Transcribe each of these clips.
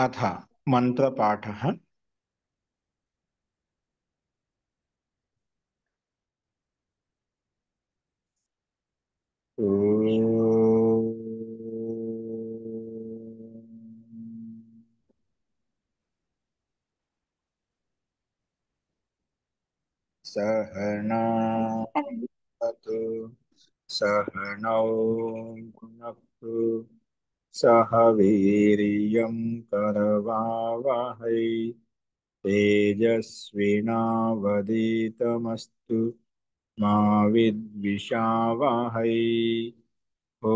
अथ मन्त्रपाठः। सहनावतु सहनौ भुनक्तु सह वीर्यं करवावहै तेजस्विनावधीतमस्तु मा विद्विषावहै। ॐ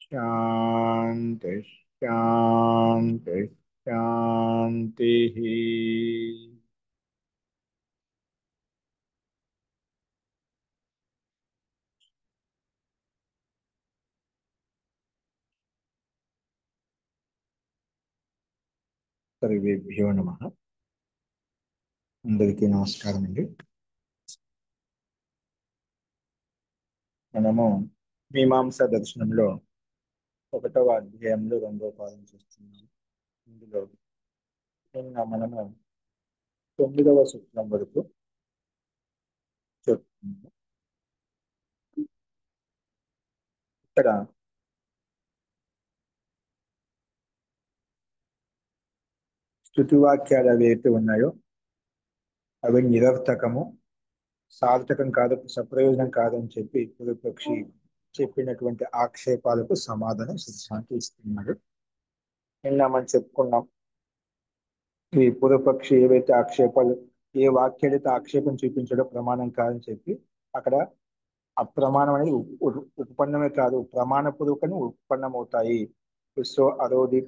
शान्ति शान्ति शान्तिः। సర్వేభ్యో నమః. అందరికీ నమస్కారం అండి. మనము మీమాంసా దర్శనంలో 1వ అధ్యాయంలో 2వ పాదం చూస్తున్నాము. ఇందులో నిన్న మనము 9వ సూత్రం వరకు చెప్తున్నాము. ఇక్కడ స్తుతి వాక్యాలు ఏవైతే ఉన్నాయో అవి నిరర్థకము, సార్థకం కాదు, సప్రయోజనం కాదని చెప్పి పూర్వపక్షి చెప్పినటువంటి ఆక్షేపాలకు సమాధానం సిద్ధాంతి ఇస్తున్నాడు. నిన్న మనం చెప్పుకున్నాం, ఈ పూర్వపక్షి ఏవైతే ఆక్షేపాలు, ఏ వాక్యాలైతే ఆక్షేపం చూపించడో ప్రమాణం కాదని చెప్పి అక్కడ అప్రమాణం అనేది ఉపపన్నమే కాదు, ప్రమాణపూర్వకంగా ఉత్పన్నమవుతాయి. సో అదోది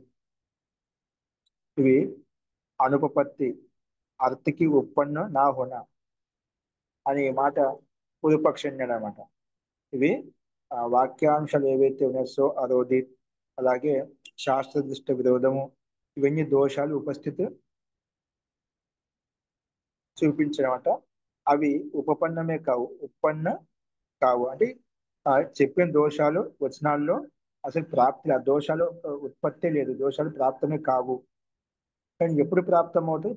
ఇవి అనుపపత్తి అర్థకి ఉత్పన్న నా హోన అనే మాట పూర్వపక్షం అనమాట. ఇవి వాక్యాంశాలు ఏవైతే ఉన్నాయో సో అదోది, అలాగే శాస్త్ర దృష్టి విరోధము, ఇవన్నీ దోషాలు ఉపస్థితి చూపించడమట. అవి ఉపపన్నమే కావు, ఉత్పన్న కావు. అంటే చెప్పిన దోషాలు వచనాల్లో అసలు ప్రాప్తి, ఆ దోషాలు ఉత్పత్తి లేదు, దోషాలు ప్రాప్తమే కావు. కానీ ఎప్పుడు ప్రాప్తం అవుతాయి?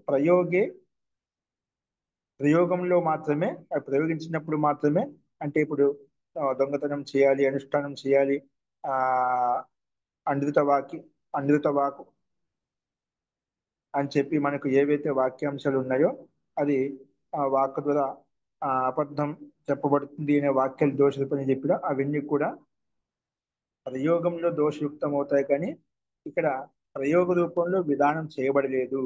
ప్రయోగంలో మాత్రమే, అవి ప్రయోగించినప్పుడు మాత్రమే. అంటే ఇప్పుడు దొంగతనం చేయాలి, అనుష్ఠానం చేయాలి, ఆ అమృత వాకు అని చెప్పి మనకు ఏవైతే వాక్యాంశాలు ఉన్నాయో అది ఆ వాక్ ద్వారా అబద్ధం చెప్పబడుతుంది అనే వాక్యాలు దోషరూపని చెప్పిన అవన్నీ కూడా ప్రయోగంలో దోషయుక్తం అవుతాయి. కానీ ఇక్కడ ప్రయోగ రూపంలో విధానం చేయబడలేదు.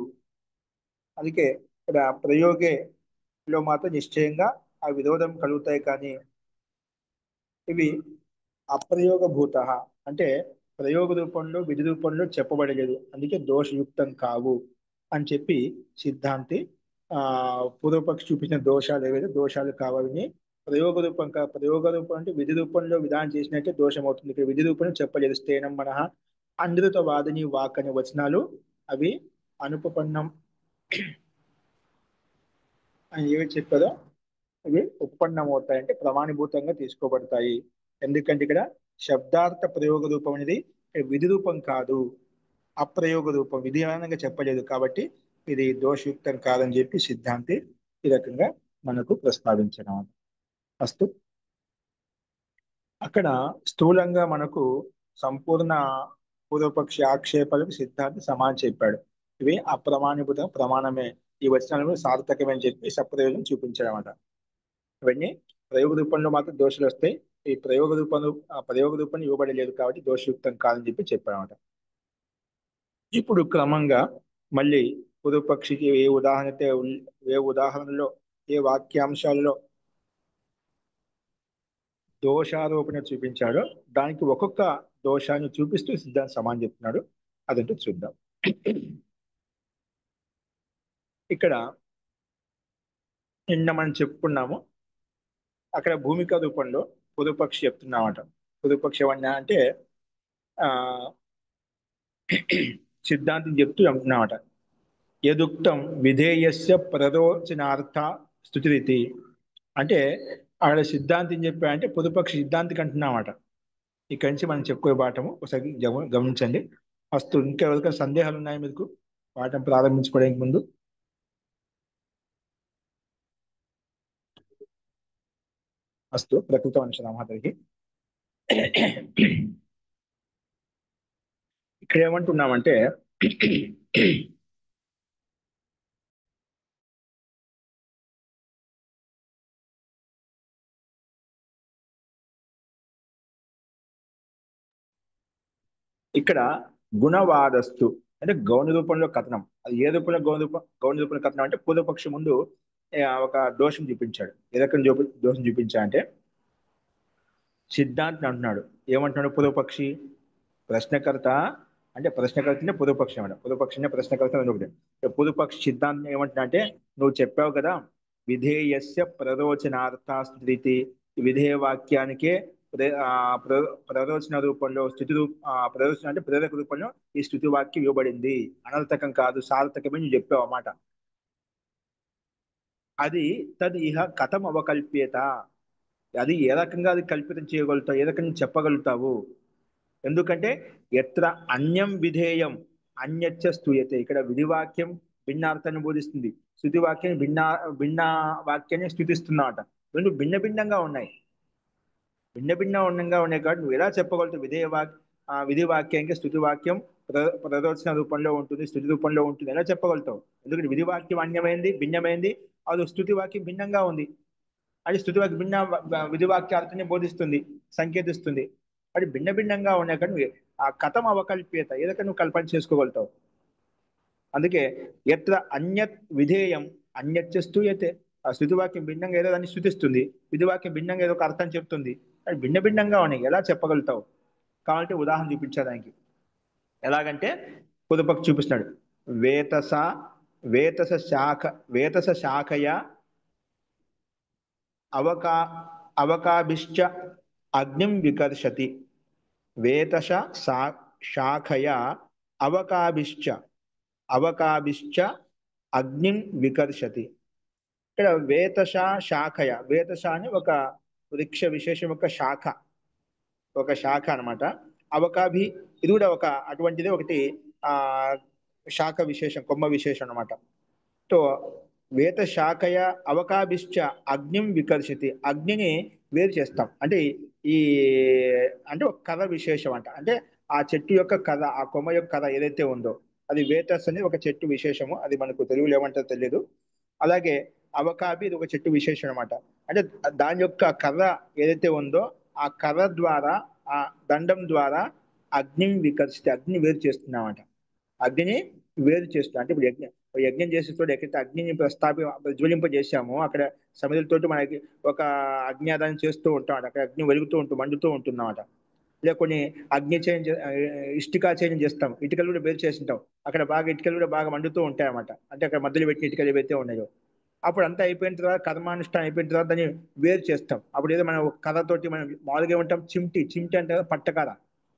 అందుకే ఇక్కడ ప్రయోగేలో మాత్రం నిశ్చయంగా ఆ విరోధం కలుగుతాయి. కానీ ఇవి అప్రయోగభూత అంటే ప్రయోగ రూపంలో విధి రూపంలో చెప్పబడలేదు, అందుకే దోషయుక్తం కావు అని చెప్పి సిద్ధాంతి ఆ పూర్వపక్షి చూపించిన దోషాలు ఏవైతే దోషాలు కావాలని ప్రయోగ రూపం అంటే విధి రూపంలో విధానం చేసినట్టే దోషం అవుతుంది. ఇక్కడ విధి రూపంలో చెప్పలేదు. స్థేనం మనః అనృత వాదిని వాక్ అనే వచనాలు అవి అనుపపన్నం అని ఏవి చెప్పారో అవి ఉపపన్నం అవుతాయి, అంటే ప్రమాణీభూతంగా తీసుకోబడతాయి. ఎందుకంటే ఇక్కడ శబ్దార్థ ప్రయోగ రూపం అనేది విధి రూపం కాదు, అప్రయోగ రూపం, విధిగానంగా చెప్పలేదు. కాబట్టి ఇది దోషయుక్తం కాదని చెప్పి సిద్ధాంతి ఈ రకంగా మనకు ప్రస్తావించడం. అస్తు అక్కడ స్థూలంగా మనకు సంపూర్ణ పూర్వపక్షి ఆక్షేపాలకు సిద్ధాంతి సమానం చెప్పాడు. ఇవి అప్రమాణీభూత ప్రమాణమే, ఈ వచనాలను సార్థకమే అని చెప్పి సప్రయోజనం చూపించడం అన్నమాట. ఇవన్నీ ప్రయోగ రూపంలో మాత్రం దోషాలు వస్తాయి. ఈ ప్రయోగ రూపంలో ఇవ్వబడలేదు కాబట్టి దోషయుక్తం కాదని చెప్పి చెప్పారన్నమాట. ఇప్పుడు క్రమంగా మళ్ళీ పూర్వపక్షికి ఏ ఉదాహరణలో, ఏ వాక్యాంశాలలో దోషారోపణ చూపించాడో దానికి ఒక్కొక్క దోషాన్ని చూపిస్తూ సిద్ధాంత సమానం చెప్తున్నాడు. అదంటూ చూద్దాం. ఇక్కడ నిన్న మనం చెప్పుకున్నాము, అక్కడ భూమిక రూపంలో పూర్వపక్షి చెప్తున్నామట. పూర్వపక్షి ఏమన్నా అంటే ఆ సిద్ధాంతం చెప్తూ అంటున్నామట. యదుక్తం విధేయస్య ప్రరోచనార్థ స్థుతిరితి. అంటే అక్కడ సిద్ధాంతం చెప్పా అంటే పొదుపక్ష సిద్ధాంతికి అంటున్నామట. ఇక్కడి నుంచి మనం చెప్పుకోే పాఠము ఒకసారి గమనించండి. ఫస్ట్ ఇంకెవరికైనా సందేహాలు ఉన్నాయి మీకు పాఠం ప్రారంభించుకోవడానికి ముందు? అస్తు ప్రకృత మనుషులమాతరికి. ఇక్కడ ఏమంటున్నామంటే ఇక్కడ గుణవాదస్తు అంటే గౌణ రూపంలో కథనం. అది ఏ రూపంలో గౌణ రూపంలో కథనం అంటే పూర్వపక్షి ముందు ఒక దోషం చూపించాడు. ఏ రకం దోషం చూపించా అంటే సిద్ధాంతం అంటున్నాడు. ఏమంటున్నాడు పూర్వపక్షి? ప్రశ్నకర్త అంటే ప్రశ్నకర్తనే పూర్వపక్షి అన్నమాట. పూర్వపక్షినే ప్రశ్నకర్త ఒకటి. పూర్వపక్షి సిద్ధాంతం ఏమంటున్నా అంటే నువ్వు చెప్పావు కదా, విధేయస్య ప్రరోచనార్థాస్థితి, విధేయ వాక్యానికే ప్రరోచన రూపంలో ప్రరోచన అంటే ప్రేరక రూపంలో ఈ స్థుతి వాక్యం ఇవ్వబడింది, అనర్థకం కాదు సార్థకమే నువ్వు చెప్పావు అన్నమాట. అది తది ఇహ కథం అవకల్ప్యత, అది ఏ రకంగా అది కల్పితం చేయగలుగుతావు, ఏ రకంగా చెప్పగలుగుతావు? ఎందుకంటే ఎత్ర అన్యం విధేయం అన్యచ్చ స్తూయతే. ఇక్కడ విధివాక్యం భిన్నార్థాన్ని బోధిస్తుంది, స్థుతి వాక్యం భిన్న వాక్యాన్ని స్థుతిస్తున్నమాట. రెండు భిన్న భిన్నంగా ఉన్నాయి. భిన్నంగా ఉన్నాయి కాబట్టి నువ్వు ఎలా చెప్పగలుగుతావు? విధి వాక్యానికి స్థుతి వాక్యం ప్రదర్శన రూపంలో ఉంటుంది, స్థుతి రూపంలో ఉంటుంది, ఎలా చెప్పగలుగుతావు? ఎందుకంటే విధి వాక్యం అన్యమైంది, భిన్నమైంది. అది స్థుతి వాక్యం భిన్నంగా ఉంది. అది స్థుతి వాక్యం విధి వాక్యార్థాన్ని బోధిస్తుంది, సంకేతిస్తుంది. అది భిన్నంగా ఉన్నాయి కానీ ఆ కథం అవకల్ప్యత, ఏదైతే నువ్వు కల్పన చేసుకోగలుగుతావు. అందుకే ఎత్ర అన్యత్ విధేయం అన్యచ్చ స్తూయతే. ఆ స్థుతివాక్యం భిన్నంగా ఏదో దాన్ని స్థుతిస్తుంది, విధివాక్యం భిన్నంగా ఏదో ఒక అర్థం చెప్తుంది. అది భిన్నంగా ఉన్నాయి, ఎలా చెప్పగలుగుతావు? కాబట్టి ఉదాహరణ చూపించడానికి ఎలాగంటే పొదుపక్షి చూపిస్తున్నాడు. వేతస వేతస శాఖ వేతస శాఖయ అవకా అవకాభిశ్చ అగ్నిం వికర్షతి. వేతస శాఖయ అవకాభిశ్చ అవకాభిశ్చ అగ్నిం వికర్షతి. ఇక్కడ వేతశ శాఖయ, వేతశ అని ఒక వృక్ష విశేషం యొక్క శాఖ, ఒక శాఖ అనమాట. అవకాభి ఇది కూడా ఒక అటువంటిది ఒకటి, ఆ శాఖ విశేషం, కొమ్మ విశేషం అనమాట. తో వేత శాఖయ అవకాభిశ్చ అగ్నిం వికర్షతి, అగ్నిని వేరు చేస్తాం. అంటే ఈ అంటే ఒక కథ విశేషం అంట. అంటే ఆ చెట్టు యొక్క కథ, ఆ కొమ్మ యొక్క కథ ఏదైతే ఉందో అది వేతస్ అని ఒక చెట్టు విశేషము. అది మనకు తెలుగులో ఏమంటారో తెలియదు. అలాగే అవకాబి ఇది ఒక చెట్టు విశేషం అనమాట. అంటే దాని యొక్క కర్ర ఏదైతే ఉందో ఆ కర్ర ద్వారా, ఆ దండం ద్వారా అగ్ని వికర్షితే, అగ్ని వేరు చేస్తున్నామంట. అగ్నిని వేరు చేస్తున్నాం అంటే ఇప్పుడు యజ్ఞం చేసే చోట ఎక్కడైతే అగ్నిని ప్రజ్వలింపజేసామో అక్కడ సమిధులతోటి మనకి ఒక అగ్నియాదాన్ని చేస్తూ ఉంటాం. అక్కడ అగ్ని వెలుగుతూ ఉంటుంది, మండుతూ ఉంటున్నమాట. లేదా కొన్ని అగ్ని చయనం ఇటుకా చయనం చేస్తాం, ఇటుకలు కూడా వేరు చేసి ఉంటాం. అక్కడ బాగా ఇటుకలు కూడా బాగా మండుతూ ఉంటాయి అన్నమాట. అంటే అక్కడ మధ్యలో పెట్టిన ఇటుకలు ఏవైతే ఉన్నాయో అప్పుడు అంతా అయిపోయిన తర్వాత, కర్మానుష్ఠానం అయిపోయిన తర్వాత దాన్ని వేరు చేస్తాం. అప్పుడు ఏదో మనం కర్రతోటి మనం మామూలుగా ఉంటాం, చిమ్టి అంటే పట్టకార,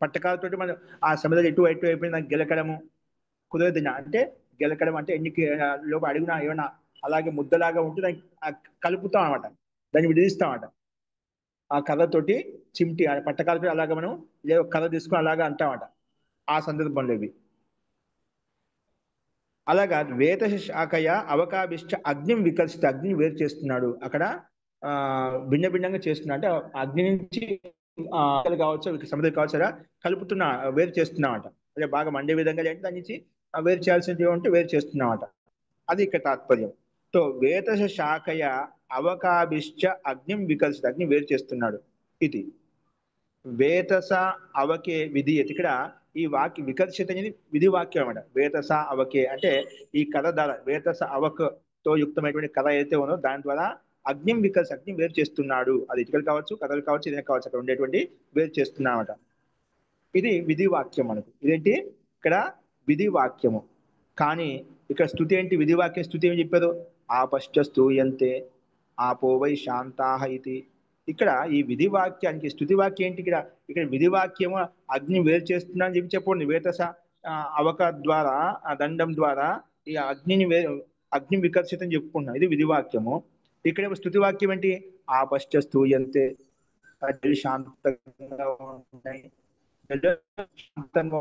పట్టకారతోటి మనం ఆ సముద్రం ఎటు అయిపోయిన దాన్ని గెలకడము కుదరదు. అంటే గెలకడం అంటే లోపల అడుగున ఏమైనా అలాగే ముద్దలాగా ఉంటే దాన్ని కలుపుతాం అనమాట, దాన్ని విడిదిస్తాం అనమాట. ఆ కర్రతోటి చిమ్టి ఆ పట్టకాలతో అలాగా మనం కర్ర తీసుకుని అలాగా అంటామట ఆ సందర్భంలో ఇవి. అలాగా వేత శాఖయ అవకాభిష్ట అగ్నిం వికర్షిత, అగ్ని వేరు చేస్తున్నాడు అక్కడ. ఆ భిన్నంగా చేస్తున్నా అంటే అగ్ని నుంచి కావచ్చు, సముద్రం కావచ్చు, అలా కలుపుతున్నా, వేరు చేస్తున్నామట. అంటే బాగా మండే విధంగా లేదంటే దాని నుంచి వేరు చేయాల్సింది ఉంటే వేరు చేస్తున్నామట. అది ఇక్కడ తాత్పర్యం. సో వేతస శాఖయ అవకాభిశ్చ అగ్నిం వికర్షిత, అగ్ని వేరు చేస్తున్నాడు. ఇది వేతస అవకే విధీయత. ఇక్కడ ఈ వాక్య వికర్షిత అనేది విధి వాక్యం అనమాట. వేతస అవకే అంటే ఈ కథ ద్వారా వేతస అవకతో యుక్తమైనటువంటి కథ ఏదైతే ఉందో దాని ద్వారా అగ్నిం వికర్ష, అగ్ని వేరు చేస్తున్నాడు. అది ఇటుకలు కావచ్చు, కథలు కావచ్చు, ఇదే కావచ్చు, అక్కడ ఉండేటువంటి వేరు చేస్తున్నామట. ఇది విధి వాక్యం మనకు. ఇదేంటి ఇక్కడ విధి వాక్యము. కానీ ఇక్కడ స్థుతి ఏంటి? విధి వాక్యం స్థుతి ఏమి చెప్పారు? ఆపశ్చ స్తూయంతే ఆపో వై శాంతాహ ఇది. ఇక్కడ ఈ విధి వాక్యానికి స్థుతి వాక్యం ఏంటి? ఇక్కడ ఇక్కడ విధి వాక్యము అగ్ని వేరు చేస్తున్నా అని చెప్పి చెప్పండి. వేతస అవక ద్వారా, ఆ దండం ద్వారా ఈ అగ్ని వికర్షితం చెప్పుకుంటున్నాం, ఇది విధి వాక్యము. ఇక్కడ స్థుతి వాక్యం ఏంటి? ఆపశ్చ స్తూయంతే, కళ్ళు శాంతంగా ఉన్నాయి, శాంతంగా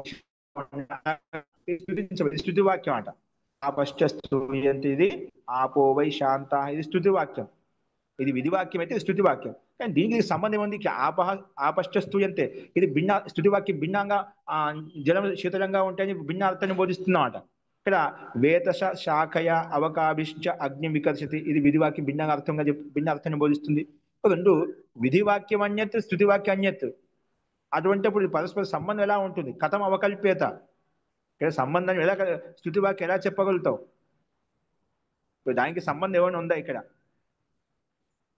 స్థుతించబడి స్థుతి వాక్యం అంట. ఆపశ్చస్తూయంతి ఇది ఆపోవై శాంత, ఇది స్థుతి వాక్యం. ఇది విధి వాక్యం అయితే ఇది స్థుతి వాక్యం. కానీ దీనికి సంబంధం ఉంది. ఆపశ్చస్తూయంతే ఇది భిన్న స్థుతి వాక్యం భిన్నంగా జలం శీతలంగా ఉంటాయని భిన్న అర్థాన్ని బోధిస్తున్నామట. ఇక్కడ వేతశ శాఖయ అవకాభిశ్చ అగ్ని వికర్షతి, ఇది విధి వాక్యం భిన్నంగా అర్థంగా భిన్న అర్థాన్ని బోధిస్తుంది. రెండు విధి వాక్యం అన్యత్, స్థుతి వాక్యం అన్యత్. అటువంటిప్పుడు పరస్పర సంబంధం ఎలా ఉంటుంది? కథం అవకల్ప్యత, ఇక్కడ సంబంధం ఎలా, స్థుతి వాక్యం ఎలా చెప్పగలుగుతావు? దానికి సంబంధం ఏమైనా ఉందా ఇక్కడ?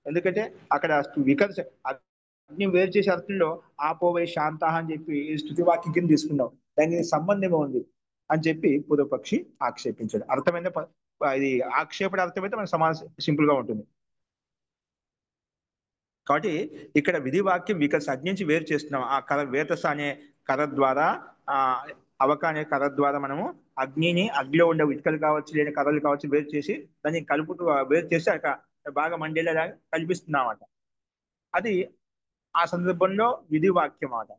ఎందుకంటే అక్కడ వికర్ష అగ్ని వేరు చేసే అర్థంలో ఆపోవై శాంత అని చెప్పి స్థుతి వాక్యం కింద తీసుకున్నావు, దానికి సంబంధం ఉంది అని చెప్పి పూర్వపక్షి ఆక్షేపించాడు. అర్థమైన ఇది ఆక్షేపణ అర్థమైతే మన సమాజం సింపుల్ గా ఉంటుంది. కాబట్టి ఇక్కడ విధి వాక్యం వికర్ష అగ్ని నుంచి వేరు చేస్తున్నాం. ఆ కర వేతస అనే కర ద్వారా, అవక అనే కర ద్వారా మనము అగ్నిని, అగ్నిలో ఉండే ఇటుకలు కావచ్చు లేని కర్రలు కావచ్చు వేరు చేసి దాన్ని కలుపుతూ వేరు చేసి అక్కడ బాగా మండేలా కల్పిస్తున్నామట. అది ఆ సందర్భంలో విధి వాక్యం అట.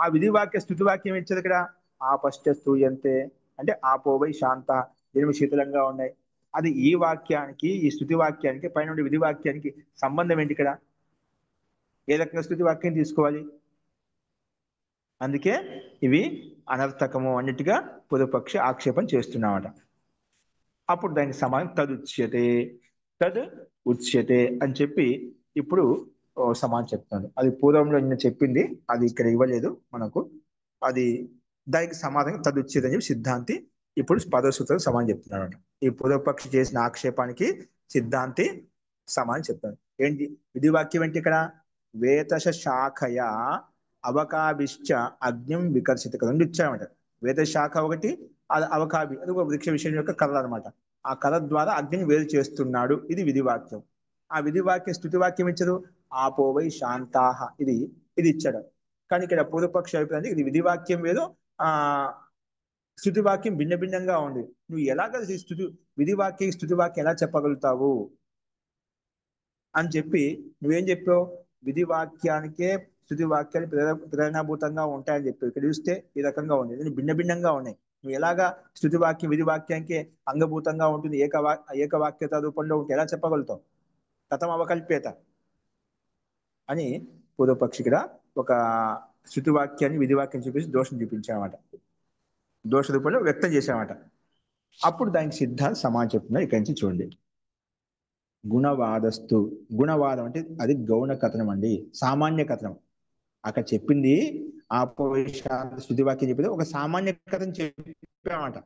ఆ విధి వాక్య స్థుతి వాక్యం ఇచ్చేది ఇక్కడ ఆపశ్చస్తూయంతే అంటే ఆపోవై శాంత, దీని శీతలంగా ఉన్నాయి. అది ఈ వాక్యానికి, ఈ స్థుతి వాక్యానికి, పైన విధి వాక్యానికి సంబంధం ఏంటి ఇక్కడ? ఏ రకంగా స్థుతి వాక్యం తీసుకోవాలి? అందుకే ఇవి అనర్థకము అన్నిటిగా పూర్వపక్షి ఆక్షేపణ చేస్తున్నామట. అప్పుడు దానికి సమానం తదుచ్యతే, తద్ ఉచ్యతే అని చెప్పి ఇప్పుడు సమానం చెప్తున్నాడు. అది పూర్వంలో నిన్న చెప్పింది, అది ఇక్కడ ఇవ్వలేదు మనకు. అది దానికి సమాధానం తదుచ్యతే అని చెప్పి సిద్ధాంతి ఇప్పుడు పదసూత్రం సమానం చెప్తున్నాడు. ఈ పూర్వపక్షి చేసిన ఆక్షేపానికి సిద్ధాంతి సమానం చెప్తాడు. ఏంటి విధి వాక్యం ఏంటి ఇక్కడ? వేతశ శాఖయ అవకాభిశ్చ అగ్నిం వికర్షిత, రెండు ఇచ్చామట. వేత శాఖ ఒకటి, అది అవకాభి, అది ఒక వృక్ష విషయం యొక్క కథ అనమాట. ఆ కథ ద్వారా అగ్నిని వేరు చేస్తున్నాడు, ఇది విధి వాక్యం. ఆ విధి వాక్యం స్థుతి వాక్యం ఇచ్చారు ఆపోవై శాంతాహ, ఇది ఇది ఇచ్చాడు. కానీ ఇక్కడ పూర్వపక్ష అభిప్రాయం ఇది విధి వాక్యం వేరు, స్థుతి వాక్యం భిన్న భిన్నంగా ఉంది. నువ్వు ఎలాగ విధి వాక్యం స్థుతి వాక్యం ఎలా చెప్పగలుగుతావు అని చెప్పి నువ్వేం చెప్పావు? విధి వాక్యానికే స్థుతి వాక్యాలు ప్రేరణాభూతంగా ఉంటాయని చెప్పావు. ఇక్కడ చూస్తే ఈ రకంగా ఉంది, భిన్న భిన్నంగా ఉన్నాయి. నువ్వు ఎలాగా స్థుతి వాక్యం విధి వాక్యానికి అంగభూతంగా ఉంటుంది, ఏకవాక్యత రూపంలో ఉంటే ఎలా చెప్పగలుగుతావు? కథం అవకల్ప్యత అని పూర్వపక్షి ఇక్కడ ఒక స్థుతి వాక్యాన్ని విధి వాక్యం చూపించి దోషం చూపించామట, దోష రూపంలో వ్యక్తం చేశామట. అప్పుడు దానికి సిద్ధాంత సమానం చెప్తున్నా. ఇక్కడి నుంచి చూడండి. గుణవాదస్తు, గుణవాదం అంటే అది గౌణ కథనం అండి, సామాన్య కథనం. అక్కడ చెప్పింది ఆపోవేశాంత స్థుతి వాక్యం చెప్పింది ఒక సామాన్య కథనం చెప్పామట.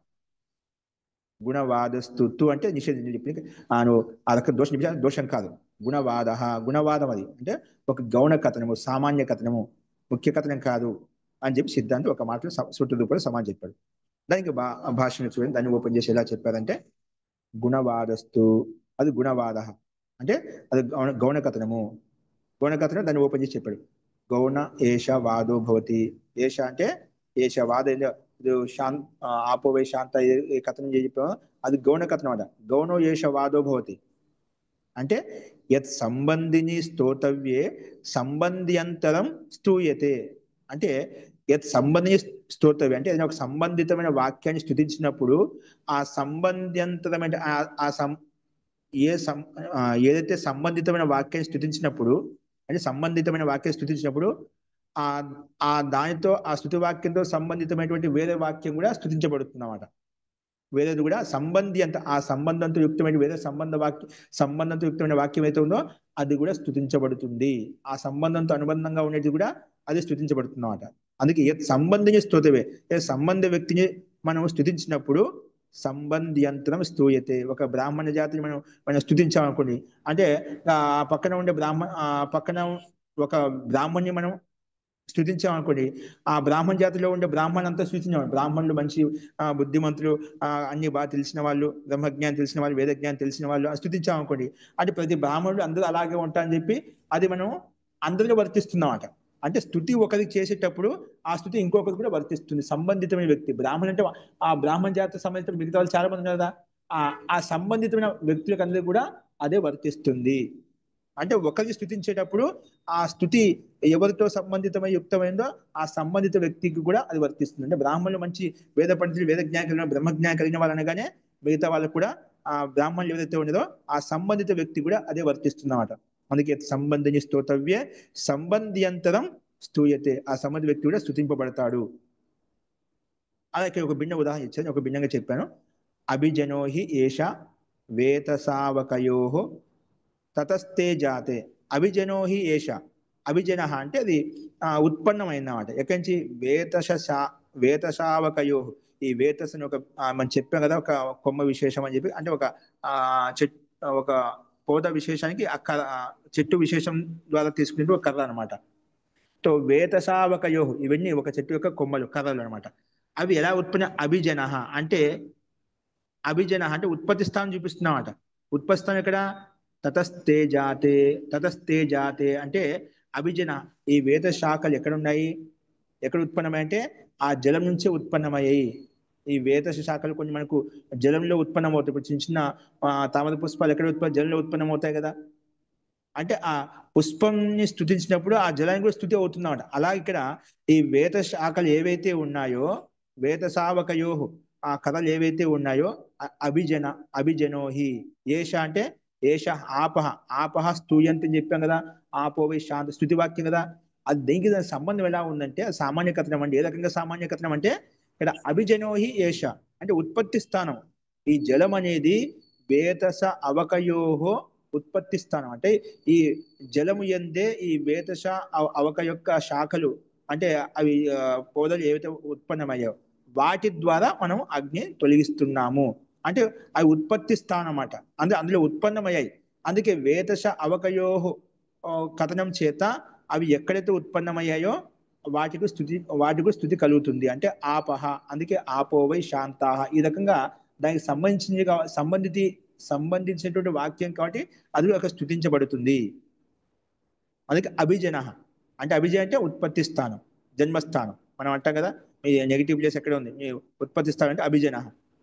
గుణవాదస్తు అంటే నిషేధం చెప్పింది. నువ్వు అదొక దోషం చెప్పింది, దోషం కాదు. గుణవాద, గుణవాదం అది అంటే ఒక గౌణ కథనము, సామాన్య కథనము, ముఖ్య కథనం కాదు అని చెప్పి సిద్ధాంతం ఒక మాటలో సుట్టు రూపంలో సమానం చెప్పాడు. దానికి భాషను చూడండి, దాన్ని ఓపెన్ చేసి ఎలా చెప్పారంటే గుణవాదస్తు, అది గుణవాద అంటే అది గౌణ కథనము. గౌణ కథనం దాన్ని ఓపెన్ చేసి చెప్పాడు. గౌణ ఏష వాదో భవతి, ఏష అంటే ఏష వాద ఆపోవై శాంత ఏ కథనం చెప్పామో అది గౌణ కథనం అట. గౌణో ఏష వాదో భవతి అంటే యత్ సంబంధిని స్తోతవ్యే సంబంధ్యంతరం స్తూయతే, అంటే యత్ సంబంధిని స్తోతవ్య అంటే ఏదైనా ఒక సంబంధితమైన వాక్యాన్ని స్థుతించినప్పుడు ఆ సంబంధ్యంతరమైన ఏదైతే సంబంధితమైన వాక్యాన్ని స్థుతించినప్పుడు, అంటే సంబంధితమైన వాక్యాన్ని స్థుతించినప్పుడు ఆ దానితో ఆ స్థుతి వాక్యంతో సంబంధితమైనటువంటి వేరే వాక్యం కూడా స్థుతించబడుతుందన్నమాట. వేరేది కూడా సంబంధి అంత ఆ సంబంధంతో యుక్తమైన వేరే సంబంధంతో యుక్తమైన వాక్యం అయితే ఉందో అది కూడా స్థుతించబడుతుంది. ఆ సంబంధంతో అనుబంధంగా ఉండేది కూడా అది స్థుతించబడుతుంది అన్నమాట. అందుకే సంబంధిని స్తోతవే, సంబంధ వ్యక్తిని మనం స్థుతించినప్పుడు సంబంధ్యంతరం స్తూయతే. ఒక బ్రాహ్మణ జాతిని మనం స్థుతించామనుకోండి, అంటే ఆ పక్కన ఉండే పక్కన ఒక బ్రాహ్మణ్ణి మనం స్థుతించామనుకోండి, ఆ బ్రాహ్మణ జాతిలో ఉండే బ్రాహ్మణ్ అంతా స్థుతించాము. బ్రాహ్మణులు మంచి బుద్ధిమంతులు, అన్ని బాగా తెలిసిన వాళ్ళు, బ్రహ్మజ్ఞానం తెలిసిన వాళ్ళు, వేదజ్ఞానం తెలిసిన వాళ్ళు స్థుతించామనుకోండి, అంటే ప్రతి బ్రాహ్మణుడు అందరూ అలాగే ఉంటారని చెప్పి అది మనం అందరిలో వర్తిస్తున్నామట. అంటే స్థుతి ఒకరికి చేసేటప్పుడు ఆ స్థుతి ఇంకొకరికి కూడా వర్తిస్తుంది. సంబంధితమైన వ్యక్తి బ్రాహ్మణ్ అంటే ఆ బ్రాహ్మణ జాతి సంబంధిత మిగతా వాళ్ళు చాలా మంది కదా, ఆ సంబంధితమైన వ్యక్తులకు అందరికీ కూడా అదే వర్తిస్తుంది. అంటే ఒకరిని స్థుతించేటప్పుడు ఆ స్థుతి ఎవరితో సంబంధితమై యుక్తమైందో ఆ సంబంధిత వ్యక్తికి కూడా అది వర్తిస్తుంది. అంటే బ్రాహ్మణులు మంచి వేద పండితులు, వేద జ్ఞానం కలిగిన బ్రహ్మజ్ఞానం కలిగిన వాళ్ళు అనగానే మిగతా వాళ్ళకు కూడా ఆ బ్రాహ్మణులు ఏదైతే ఉన్నదో ఆ సంబంధిత వ్యక్తి కూడా అదే వర్తిస్తుంది అన్నమాట. అందుకే సంబంధిని స్తోతవ్యే సంబంధ్యంతరం స్తూయతే, ఆ సంబంధ వ్యక్తి కూడా స్తుతింపబడతాడు. అలాగే ఒక భిన్న ఉదాహరణ ఇచ్చాను, ఒక భిన్నంగా చెప్పాను. అభిజనో హి ఏష వేతసావకయో తతస్తే జాతే. అభిజనో హి ఏష, అభిజన అంటే అది ఉత్పన్నమైందన్నమాట. ఎక్కడి నుంచి? వేతసావకయో. ఈ వేతస్ అని ఒక మనం చెప్పాం కదా, ఒక కొమ్మ విశేషం అని చెప్పి, అంటే ఒక ఆ చెట్ ఒక పౌధ విశేషానికి ఆ చెట్టు విశేషం ద్వారా తీసుకుంటే ఒక కర్ర అనమాట. తో వేతసావకయో, ఇవన్నీ ఒక చెట్టు యొక్క కొమ్మలు, కర్రలు అనమాట. అవి ఎలా ఉత్పన్న? అభిజన అంటే, అభిజన అంటే ఉత్పత్తి స్థానం చూపిస్తున్నామట. ఉత్పత్తి స్థానం ఎక్కడ? తతస్తే జాతే. తతస్తే జాతే అంటే అభిజన, ఈ వేద శాఖలు ఎక్కడ ఉన్నాయి, ఎక్కడ ఉత్పన్నమై అంటే ఆ జలం నుంచే ఉత్పన్నమయ్యాయి. ఈ వేద శాఖలు కొన్ని మనకు జలంలో ఉత్పన్నమవుతాయి. ఇప్పుడు చిన్న చిన్న తామర పుష్పాలు ఎక్కడ జలంలో ఉత్పన్నమవుతాయి కదా. అంటే ఆ పుష్పంని స్తుతించినప్పుడు ఆ జలానికి కూడా స్తుతి అవుతుందన్నమాట. అలా ఇక్కడ ఈ వేద శాఖలు ఏవైతే ఉన్నాయో, వేద సావకయో, ఆ కథలు ఏవైతే ఉన్నాయో అభిజన, అభిజనోహి. ఏష అంటే ఏష ఆపహ, ఆపహ స్తూయంతి అని చెప్పాం కదా. ఆపోవై శాంత స్థుతి వాక్యం కదా. అది దేనికి దాని సంబంధం ఎలా ఉందంటే అది సామాన్య కథనం అండి. ఏ రకంగా సామాన్య కథనం అంటే ఇక్కడ అభిజనోహి ఏష అంటే ఉత్పత్తి స్థానం. ఈ జలం అనేది వేతస అవకయోహో ఉత్పత్తి స్థానం. అంటే ఈ జలము ఎందే ఈ వేతస అవక యొక్క శాఖలు, అంటే అవి పొదలు ఏవైతే ఉత్పన్నమయ్యాయో వాటి ద్వారా మనం అగ్ని తొలగిస్తున్నాము. అంటే అవి ఉత్పత్తి స్థానం అన్నమాట. అందులో ఉత్పన్నమయ్యాయి. అందుకే వేతస అవకయో కథనం చేత అవి ఎక్కడైతే ఉత్పన్నమయ్యాయో వాటికి స్థుతి కలుగుతుంది. అంటే ఆపహ, అందుకే ఆపోవై శాంతాహ. ఈ రకంగా దానికి సంబంధించినటువంటి వాక్యం కాబట్టి అది ఒక స్థుతించబడుతుంది. అందుకే అభిజన అంటే, అభిజన అంటే ఉత్పత్తి స్థానం, జన్మస్థానం. మనం అంటాం కదా మీ నెగిటివ్ ప్లేస్ ఎక్కడ ఉంది, మీ ఉత్పత్తి స్థానం అంటే అభిజన.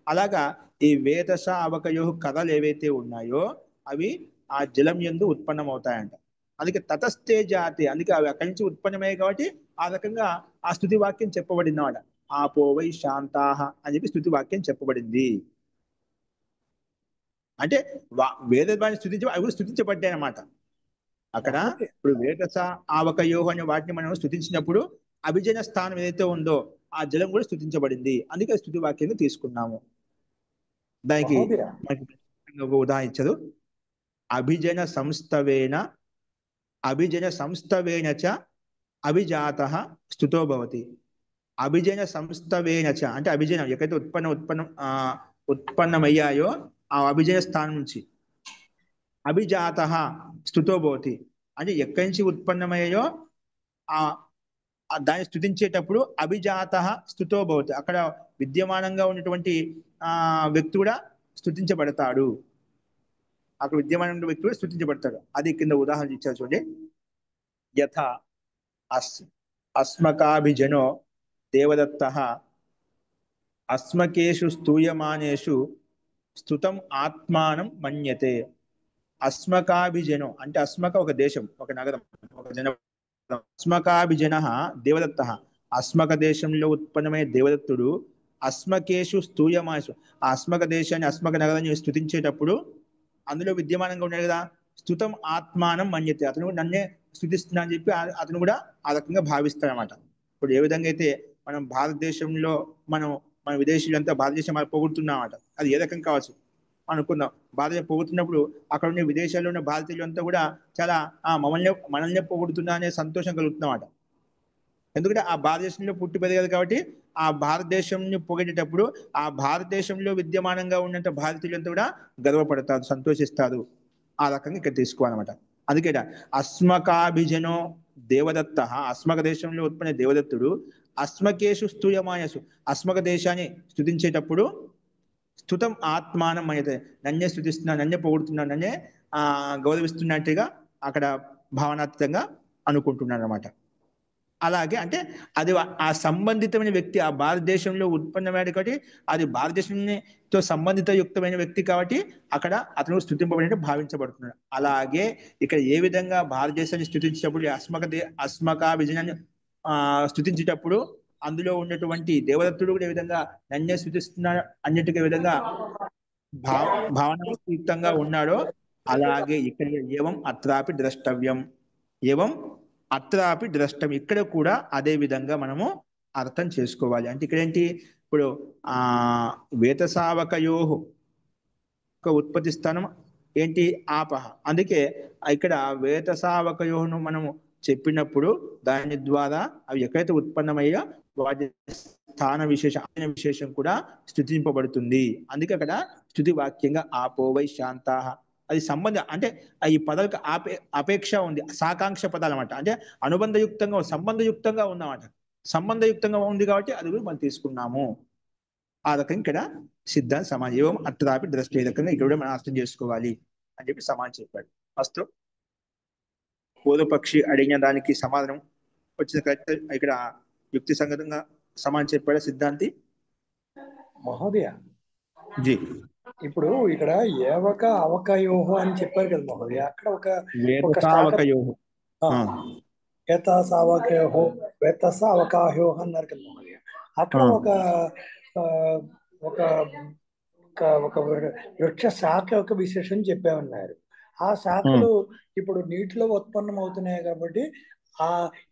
అలాగా ఈ వేదస అవకయో కథలు ఏవైతే ఉన్నాయో అవి ఆ జలం యందు ఉత్పన్నం అవుతాయంట. అందుకే తతస్థే జాతి, అందుకే అవి అక్కడి నుంచి ఉత్పన్నమయ్యాయి కాబట్టి ఆ రకంగా ఆ స్థుతి వాక్యం చెప్పబడింది అన్నమాట. ఆపోవై శాంతాహ అని చెప్పి స్థుతి వాక్యం చెప్పబడింది. అంటే వేదవాన్ని స్థుతించ అవి కూడా స్థుతించబడ్డాయి అన్నమాట. అక్కడ ఇప్పుడు వేదస ఆవకయోహ అనే వాటిని మనం స్థుతించినప్పుడు అభిజన స్థానం ఏదైతే ఉందో ఆ జలం కూడా స్థుతించబడింది. అందుకే స్థుతి వాక్యంగా తీసుకున్నాము. దానికి ఒక ఉదాహరణ ఇచ్చదు. అభిజన సంస్థవేన, అభిజన సంస్థవేన చ అభిజాత స్థుతో భవతి. అభిజన సంస్థవేన చ అంటే అభిజనం ఎక్కడైతే ఉత్పన్నమయ్యాయో ఆ అభిజన స్థానం నుంచి అభిజాత స్థుతో భవతి. అంటే ఎక్కడి నుంచి ఉత్పన్నమయ్యాయో ఆ దాన్ని స్థుతించేటప్పుడు అభిజాత స్థుతో భవతి, అక్కడ విద్యమానంగా ఉన్నటువంటి వ్యక్తి కూడా స్థుతించబడతాడు. అక్కడ విద్యమాన వ్యక్తి కూడా స్థుతించబడతాడు. అది కింద ఉదాహరణ ఇచ్చారు చూడండి. యథ అస్మకాభిజనో దేవదత్త అస్మకేషు స్తూయమానేషు స్తుతం ఆత్మానం మన్యతే. అస్మకాభిజనో అంటే అస్మక ఒక దేశం, ఒక నగరం, ఒక జన. అస్మకాభిజన దేవదత్త, అస్మక దేశంలో ఉత్పన్నమైన దేవదత్తుడు అస్మకేషు స్తూయమానేషు, ఆ అస్మక దేశాన్ని, అస్మక నగరాన్ని స్థుతించేటప్పుడు అందులో విద్యమానంగా ఉన్నాడు కదా. స్తుతం ఆత్మానం మన్యతే, అతను కూడా నన్నే స్థుతిస్తున్నా అని చెప్పి అతను కూడా ఆ రకంగా భావిస్తాడనమాట. ఇప్పుడు ఏ విధంగా అయితే మనం భారతదేశంలో మనం మన విదేశీయులంతా భారతదేశం పొగుడుతున్నామట, అది ఏ రకం కావచ్చు అనుకుందాం. భారతదేశం పొగుడుతున్నప్పుడు అక్కడ ఉన్న విదేశాల్లో ఉన్న భారతీయులంతా కూడా చాలా మనల్ని పొగుడుతున్నా అనే సంతోషం కలుగుతున్నమాట. ఎందుకంటే ఆ భారతదేశంలో పుట్టి పెరిగారు కాబట్టి ఆ భారతదేశంని పొగిడేటప్పుడు ఆ భారతదేశంలో విద్యమానంగా ఉన్నంత భారతీయులంతా కూడా గర్వపడతారు, సంతోషిస్తారు. ఆ రకంగా ఇక్కడ తీసుకోవాలన్నమాట. అందుకే అస్మకాభిజనో దేవదత్త, అస్మక దేశంలో ఉత్పన్న దేవదత్తుడు అస్మకేషు స్తూయమాయసు, అస్మక దేశాన్ని స్థుతించేటప్పుడు స్తుతం ఆత్మానం అనేది నన్నే స్థుతిస్తున్నా, నన్నే పొగుడుతున్నా, నన్నే గౌరవిస్తున్నట్టుగా అక్కడ భావనాత్మకంగా అనుకుంటున్నాడు అనమాట. అలాగే అంటే అది ఆ సంబంధితమైన వ్యక్తి ఆ భారతదేశంలో ఉత్పన్నమైన కాబట్టి అది భారతదేశంతో సంబంధితయుక్తమైన వ్యక్తి కాబట్టి అక్కడ అతను స్తుతింపబడి భావించబడుతున్నాడు. అలాగే ఇక్కడ ఏ విధంగా భారతదేశాన్ని స్తుతించేటప్పుడు అస్మక విజయాన్ని స్తుతించేటప్పుడు అందులో ఉన్నటువంటి దేవదత్తుడు కూడా ఏ విధంగా నన్నే స్తుతిస్తున్నాడు అన్నిటికీ విధంగా భావ భావనాయుక్తంగా ఉన్నాడో అలాగే ఇక్కడ ఏవం అత్రాపి ద్రష్టవ్యం ఏవం అత్రాపి ద్రష్టం ఇక్కడ కూడా అదే విధంగా మనము అర్థం చేసుకోవాలి. అంటే ఇక్కడ ఏంటి ఇప్పుడు ఆ వేతసావకయో ఒక ఉత్పత్తి స్థానం ఏంటి ఆపహ. అందుకే ఇక్కడ వేతసావకయోను మనము చెప్పినప్పుడు దాని ద్వారా అవి ఎక్కడైతే ఉత్పన్నమయ్యా వాటి స్థాన విశేషం కూడా స్థుతింపబడుతుంది. అందుకే అక్కడ స్థుతి వాక్యంగా ఆపోవై శాంతా అది సంబంధం అంటే ఈ పదాలకు అపేక్ష ఉంది సాకాంక్ష పదాలు అనమాట. అంటే అనుబంధయుక్తంగా సంబంధయుక్తంగా ఉందన్నమాట. సంబంధయుక్తంగా ఉంది కాబట్టి అది కూడా మనం తీసుకున్నాము. ఆ రకంగా ఇక్కడ సిద్ధాంత సమాజం ఏవం అత్రాపి ద్రష్ట ఈ రకంగా ఇక్కడ కూడా మనం అర్థం చేసుకోవాలి అని చెప్పి సమాజం చెప్పాడు. ఫస్ట్ పూర్వపక్షి అడిగిన దానికి సమాధానం వచ్చిన కరెక్ట్ ఇక్కడ యుక్తి సంగతంగా సమాజం చెప్పాడు సిద్ధాంతి మహోదయ. జీ ఇప్పుడు ఇక్కడ ఏవక అవకయోహో అని చెప్పారు కదా మహోదయ. అక్కడ ఏతాసావకయోహో వేతస అవకాయోహో అన్నారు కదా మహోదయ. అక్కడ ఒక ఒక వృక్ష శాఖ యొక్క విశేషం చెప్పామన్నారు. ఆ శాఖలు ఇప్పుడు నీటిలో ఉత్పన్నం అవుతున్నాయి కాబట్టి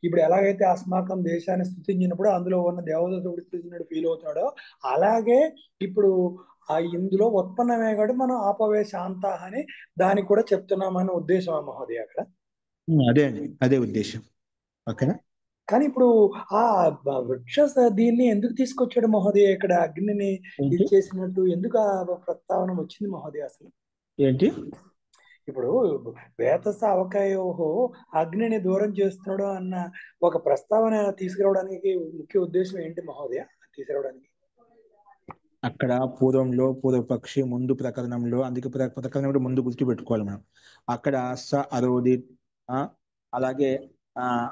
ఇప్పుడు ఎలాగైతే అస్మాకం దేశాన్ని స్థుతించినప్పుడు అందులో ఉన్న దేవదత్తుడు స్థుతించినట్టు ఫీల్ అవుతాడో అలాగే ఇప్పుడు ఇందులో ఉత్పన్నమే కాబట్టి మనం ఆపవే శాంత అని దానికి కూడా చెప్తున్నామని ఉద్దేశం మహోదయ అక్కడ. అదే అండి, అదే ఉద్దేశం. ఓకేనా. కానీ ఇప్పుడు ఆ వృక్ష దీన్ని ఎందుకు తీసుకొచ్చాడు మహోదయ? ఇక్కడ అగ్నిని ఇది చేసినట్టు ఎందుకు ఆ ప్రస్తావన వచ్చింది మహోదయ? అసలు ఏంటి ఇప్పుడు వేతస అవకాయోహో అగ్నిని దూరం చేస్తున్నాడు అన్న ఒక ప్రస్తావన తీసుకురావడానికి ముఖ్య ఉద్దేశం ఏంటి మహోదయ? తీసుకురావడానికి అక్కడ పూర్వపక్షి ముందు ప్రకరణంలో అందుకే ప్రకరణంలో ముందు గుర్తు పెట్టుకోవాలి మనం. అక్కడ స అరోది అలాగే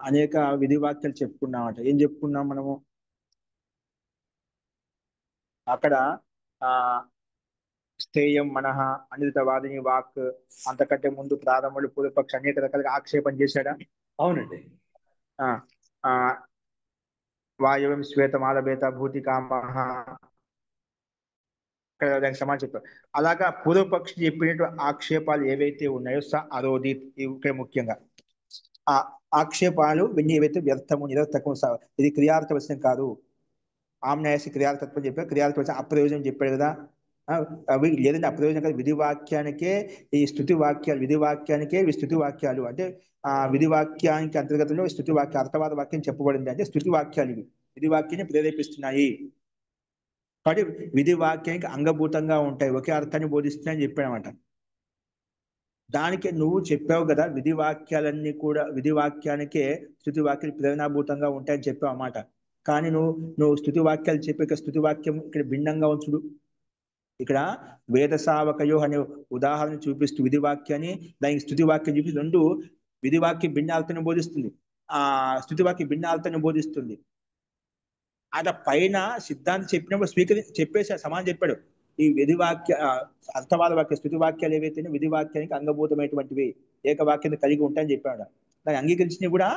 అనేక విధి వాక్యాలు చెప్పుకున్నామట. ఏం చెప్పుకున్నాం మనము అక్కడ స్థేయం మనః అనితవాదిని వాక్ అంతకంటే ముందు ప్రారంభంలో పూర్వపక్షి అనేక రకాలుగా ఆక్షేపణ చేశాడా? అవునండి. వాయువం శ్వేతమాలభేత భూతి కామ దానికి సమాధానం చెప్పారు. అలాగా పూర్వపక్షి చెప్పినటువంటి ఆక్షేపాలు ఏవైతే ఉన్నాయో స అరోధి ఇక్కడ ముఖ్యంగా ఆ ఆక్షేపాలు ఏవైతే వ్యర్థము నిరర్థకము ఇది క్రియార్థవచనం కాదు. ఆమ్నాయసి క్రియార్థత్వం చెప్పారు, క్రియార్థవచనం అప్రయోజనం చెప్పాడు కదా. అవి లేదంటే అప్రయోజనం కాదు. విధి వాక్యానికే ఈ స్థుతి వాక్యాలు, విధి వాక్యానికే ఇవి స్థుతి వాక్యాలు. అంటే విధి వాక్యానికి అంతర్గతంలో స్థుతి వాక్య అర్థవాద వాక్యం చెప్పబడింది. అంటే స్థుతి వాక్యాలు ఇవి విధి వాక్యాన్ని ప్రేరేపిస్తున్నాయి కాబట్టి విధి వాక్యానికి అంగభూతంగా ఉంటాయి, ఒకే అర్థాన్ని బోధిస్తున్నాయని చెప్పాడనమాట. దానికి నువ్వు చెప్పావు కదా విధి వాక్యాలన్నీ కూడా విధి వాక్యానికే స్థుతి వాక్యాలు ప్రేరణాభూతంగా ఉంటాయని చెప్పావు అన్నమాట. కానీ నువ్వు స్థుతి వాక్యాలు చెప్పే స్థుతి వాక్యం ఇక్కడ భిన్నంగా ఉంచుడు. ఇక్కడ వేదసావకయో అనే ఉదాహరణ చూపిస్తూ విధి వాక్యాన్ని దానికి స్థుతి వాక్యం చూపిస్తూ రెండు విధి వాక్యం భిన్నార్థాన్ని బోధిస్తుంది, స్థుతి వాక్యం భిన్నార్థాన్ని బోధిస్తుంది. అట పైన సిద్ధాంతం చెప్పినప్పుడు చెప్పేసి సమానం చెప్పాడు. ఈ విధి వాక్య అర్థవాద వాక్య స్థుతి వాక్యాలు ఏవైతే విధి వాక్యానికి అంగభూతమైనటువంటివి ఏకవాక్యాన్ని కలిగి ఉంటాయని చెప్పాడు. దాన్ని అంగీకరించినవి కూడా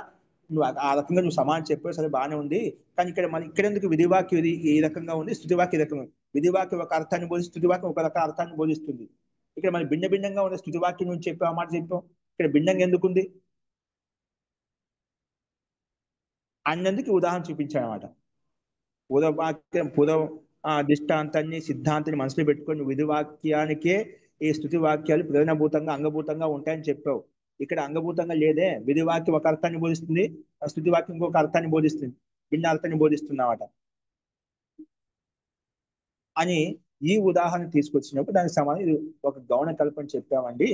నువ్వు ఆ రకంగా నువ్వు సమానం చెప్పావు, సరే బాగానే ఉంది. కానీ ఇక్కడ ఎందుకు విధి వాక్యం ఇది ఈ రకంగా ఉంది, స్థుతి వాక్యం ఈ రకంగా ఉంది. విధి వాక్యం ఒక అర్థాన్ని బోధిస్తుంది, స్థుతి వాక్యం ఒక రకాల అర్థాన్ని బోధిస్తుంది. ఇక్కడ మనం భిన్నంగా ఉన్న స్థుతి వాక్యం నుంచి చెప్పావు, ఆ మాట చెప్పాం. ఇక్కడ భిన్నంగా ఎందుకుంది అన్నందుకు ఉదాహరణ చూపించాడు అనమాట. పూర్వ దిష్టాంతాన్ని సిద్ధాంతాన్ని మనసులో పెట్టుకొని విధి వాక్యానికే ఈ స్థుతి వాక్యాలు ప్రేరణభూతంగా అంగభూతంగా ఉంటాయని చెప్పావు. ఇక్కడ అంగభూతంగా లేదే. విధి వాక్యం ఒక అర్థాన్ని బోధిస్తుంది, స్థుతి వాక్యం ఇంకొక అర్థాన్ని బోధిస్తుంది, భిన్న అర్థాన్ని బోధిస్తున్నమాట అని ఈ ఉదాహరణ తీసుకొచ్చినప్పుడు దానికి సమాధానం ఇది ఒక గౌణ కల్పన చెప్పామండి.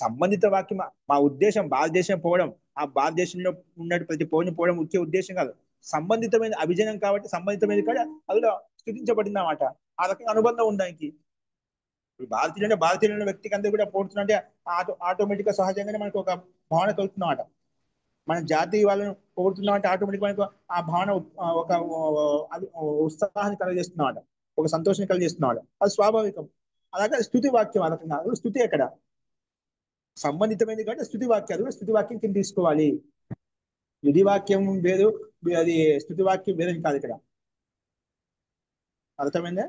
సంబంధిత వాక్యం మా ఉద్దేశం భారతదేశం పోవడం, ఆ భారతదేశంలో ఉన్న ప్రతి పౌరుని పోవడం ముఖ్య ఉద్దేశం కాదు. సంబంధితమైన అభిజనం కాబట్టి సంబంధితమైన కూడా అందులో స్థుతించబడింది అన్నమాట. ఆ రకంగా అనుబంధం ఉండడానికి భారతీయుల వ్యక్తికి అందరూ కూడా పోతుందంటే ఆటోమేటిక్ గా సహజంగానే మనకు ఒక భావన కలుగుతున్నమాట. మన జాతీయ వాళ్ళను పొగుడుతున్నాం అంటే ఆటోమేటిక్ మనకు ఆ భావన ఒక అది ఉత్సాహాన్ని కలుగజేస్తున్నాడు, ఒక సంతోషం కలిగజేస్తున్నాడు, అది స్వాభావికం. అలాగే స్తుతి వాక్యం ఆ రకంగా, అది స్తుతి ఎక్కడ సంబంధితమైనది కాబట్టి స్తుతి వాక్యాలు కూడా స్తుతి వాక్యం కింద తీసుకోవాలి. విధి వాక్యం వేరు, అది స్తుతి వాక్యం వేరేది కాదు ఇక్కడ. అర్థమైందా?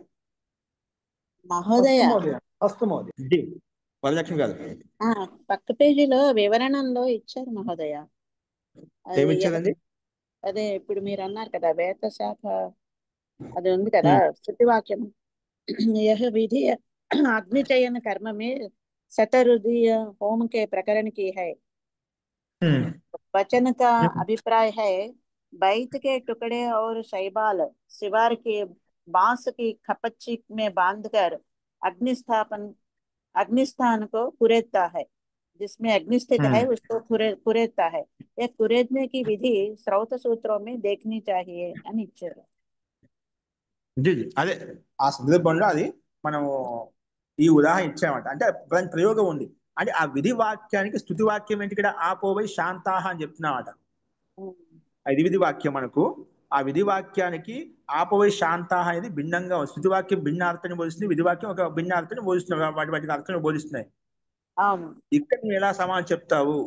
మహోదయ, అస్తు మహోదయ. జీ వరలక్ష్మి గారు ఆ, పక్క పేజీలో వివరణలో ఇచ్చారు మహోదయ. అది ఏమిచ్చారండి? అదే ఇప్పుడు మీరు అన్నారు కదా వేద శాఖ, అది ఉంది కదా స్తుతి వాక్యం. यह विधि अग्नि चयन कर्म में शतरुद्रीय होम के प्रकरण की है। वचन का अभिप्राय है बैत के टुकड़े और शैबाल सिवार के बांस की खपच्ची में बांधकर अग्निस्थान को कुरेदता है। जिसमें अग्नि स्थित है उसको कुरेदता है। यह कुरेदने की विधि स्रोत सूत्रों में देखनी चाहिए అని ఇచ్చారు. జీ అదే ఆ సందర్భంలో అది మనము ఈ ఉదాహరణ ఇచ్చామంట. అంటే దాని ప్రయోగం ఉంది. అంటే ఆ విధి వాక్యానికి స్తుతి వాక్యం ఏంటి ఇక్కడ? ఆపోవై శాంతాహ అని చెప్తున్నామట. ఇది విధి వాక్యం మనకు. ఆ విధి వాక్యానికి ఆపోవై శాంతాహ అనేది భిన్నంగా ఉంది. స్తుతి వాక్యం భిన్న అర్థాన్ని బోధిస్తుంది, విధి వాక్యం ఒక భిన్న అర్థాన్ని బోధిస్తుంది, వాటి అర్థాన్ని బోధిస్తున్నాయి. ఇక్కడ నువ్వు ఎలా సమాధానం చెప్తావు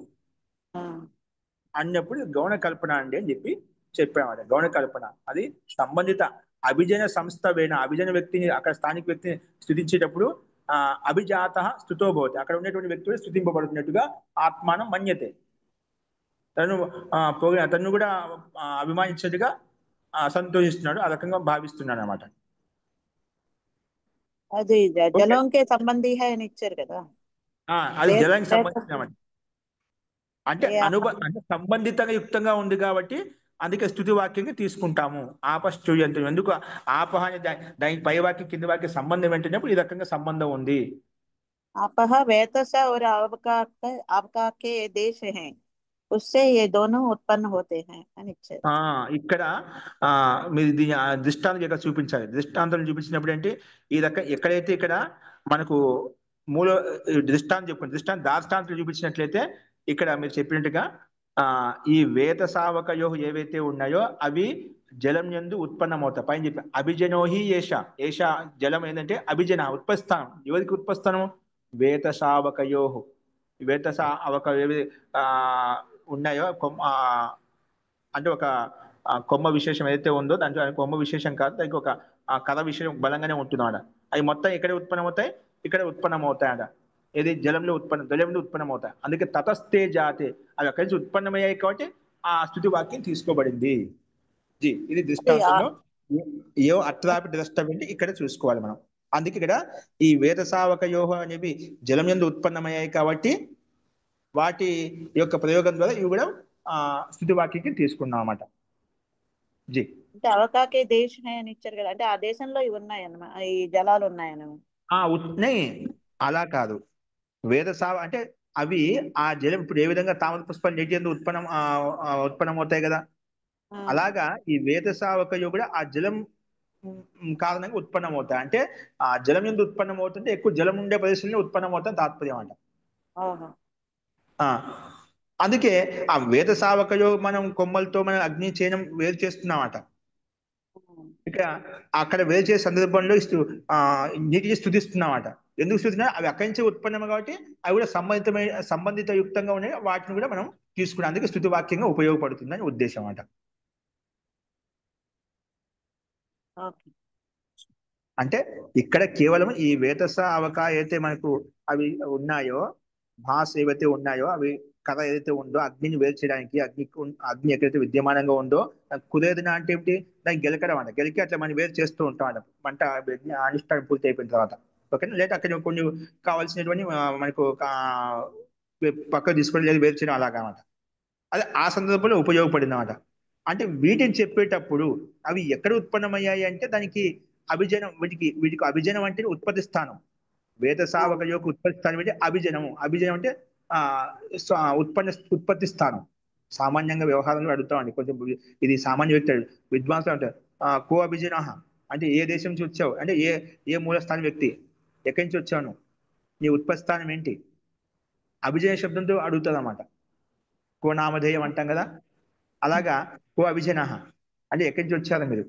అన్నప్పుడు గౌణ కల్పన అండి అని చెప్పామట. గౌణ కల్పన అది సంబంధిత అభిజన సంస్థ అభిజన వ్యక్తిని, అక్కడ స్థానిక వ్యక్తిని స్తుతించేటప్పుడు అభిజాత స్తుతో భవతి, అక్కడ ఉన్నటువంటి వ్యక్తులు స్తుతింపబడుతున్నట్టుగా ఆత్మానం మన్యతే, తను కూడా అభిమానించేట్టుగా సంతోషిస్తున్నాడు, ఆ రకంగా భావిస్తున్నాడు అనమాట. అది జలంకే సంబంధి అని ఇచ్చారు కదా, అది జలానికి సంబంధించిన అంటే అంటే సంబంధితంగా యుక్తంగా ఉంది కాబట్టి అందుకే స్తుతి వాక్యంగా తీసుకుంటాము. ఆపశ్చూయంతం ఎందుకు ఆపహ అనే దానికి పై వాక్యం కింది వాక్యం సంబంధం ఏంటంటే ఈ రకంగా సంబంధం ఉంది. आपह वेतस और अवका के देश हैं, उससे ये दोनों उत्पन्न होते हैं అని ఇచ్చారు. ఇక్కడ మీరు దీని దృష్టాంతం ఇక్కడ చూపించాలి. దృష్టాంతం చూపించినప్పుడు అంటే ఈ రకం ఎక్కడైతే ఇక్కడ మనకు మూల దృష్టాంతం చెప్పుకుంటే దాష్టాంతం చూపించినట్లయితే ఇక్కడ మీరు చెప్పినట్టుగా ఈ వేత సావకయో ఏవైతే ఉన్నాయో అవి జలం యందు ఉత్పన్నమవుతాయి. పైన చెప్పి అభిజనోహి ఏష జలం ఏంటంటే అభిజన ఉత్పస్థానం. ఎవరికి ఉత్పస్థానం? వేత సావకయో. వేత సావక ఏవి ఉన్నాయో అంటే ఒక కొమ్మ విశేషం ఏదైతే ఉందో దాంట్లో కొమ్మ విశేషం కాదు, దానికి ఒక కథ విషయం బలంగానే ఉంటున్నాడు. అవి మొత్తం ఎక్కడ ఉత్పన్నమవుతాయి? ఇక్కడ ఉత్పన్నమవుతాయట. ఏది జలంలో ఉత్పన్నమవుతాయి. అందుకే తతస్థే జాతే, అవి అక్కడి నుంచి ఉత్పన్నమయ్యాయి కాబట్టి ఆ స్తుతి వాక్యం తీసుకోబడింది. జీ ఇది దృష్టాంతంలో ఏ అత్రాపి ద్రష్టం ఇక్కడ చూసుకోవాలి మనం. అందుకే ఇక్కడ ఈ వేద సావకయోహ అనేవి జలం యందు ఉత్పన్నమయ్యాయి కాబట్టి వాటి యొక్క ప్రయోగం ద్వారా ఇవి కూడా స్తుతి వాక్యకి తీసుకున్నాం అన్నమాట. జీ అంటే అవకాకే దేశం అని ఇచ్చారు కదా, అంటే ఆ దేశంలో ఇవి ఉన్నాయన్నమాట, ఈ జలాలు ఉన్నాయన్నమాట. అలా కాదు. వేద సావ అంటే అవి ఆ జలం ఇప్పుడు ఏ విధంగా తామర పుష్పాలు నీటి యందు ఉత్పన్నమవుతాయి కదా, అలాగా ఈ వేద సావకయో కూడా ఆ జలం కారణంగా ఉత్పన్నమవుతాయి. అంటే ఆ జలం యందు ఉత్పన్నమవుతుంటే ఎక్కువ జలం ఉండే ప్రదేశంలో ఉత్పన్నమవుతాయి తాత్పర్యం అంట. అందుకే ఆ వేద సావకయో మనం కొమ్మలతో మనం అగ్ని చేయడం వేరు చేస్తున్నామట. ఇక అక్కడ వేరు చేసే సందర్భంలో నీటిని స్తుతిస్తున్నామట. ఎందుకు స్తుతిస్తున్నా? అవి అక్కడి నుంచి ఉత్పన్నం కాబట్టి అవి కూడా సంబంధిత యుక్తంగా ఉన్నాయి, వాటిని కూడా మనం తీసుకున్నాం. అందుకే స్తుతి వాక్యంగా ఉపయోగపడుతుందని ఉద్దేశం అట. అంటే ఇక్కడ కేవలం ఈ వేతస అవక ఏదైతే మనకు అవి ఉన్నాయో, భాష ఏవైతే ఉన్నాయో, అవి కథ ఏదైతే ఉందో అగ్నిని వేరు చేయడానికి అగ్ని ఎక్కడైతే విద్యమానంగా ఉందో కుదేదన అంటే ఏమిటి? దాన్ని గెలకడం అంట. గెలికి అట్లా మనం వేరు చేస్తూ ఉంటాం అంట మంట అనుష్ఠానం పూర్తి అయిపోయిన తర్వాత. ఓకేనా? లేదా అక్కడ కొన్ని కావాల్సినటువంటి మనకు పక్కకు తీసుకొని లేదు వేరు చేయడం అలాగా అన్నమాట. అదే ఆ సందర్భంలో ఉపయోగపడింది అన్నమాట. అంటే వీటిని చెప్పేటప్పుడు అవి ఎక్కడ ఉత్పన్నమయ్యాయి అంటే దానికి అభిజనం, వీటికి అభిజనం అంటే ఉత్పత్తి స్థానం. వేద సావక యొక్క ఉత్పత్తి స్థానం అంటే అభిజనము. అభిజనం అంటే ఉత్పత్తి స్థానం. సామాన్యంగా వ్యవహారంలో అడుగుతామండి కొంచెం, ఇది సామాన్య వ్యక్తి విద్వాంసులు అంటారు కో అభిజన అంటే ఏ దేశం నుంచి వచ్చావు, అంటే ఏ మూలస్థానం వ్యక్తి, ఎక్కడి నుంచి వచ్చావు, నీ ఉత్పత్తి స్థానం ఏంటి? అభిజయ శబ్దంతో అడుగుతుంది అన్నమాట. కో నామధేయం అంటాం కదా, అలాగా ఓ అభిజన అంటే ఎక్కడి నుంచి వచ్చారు మీరు?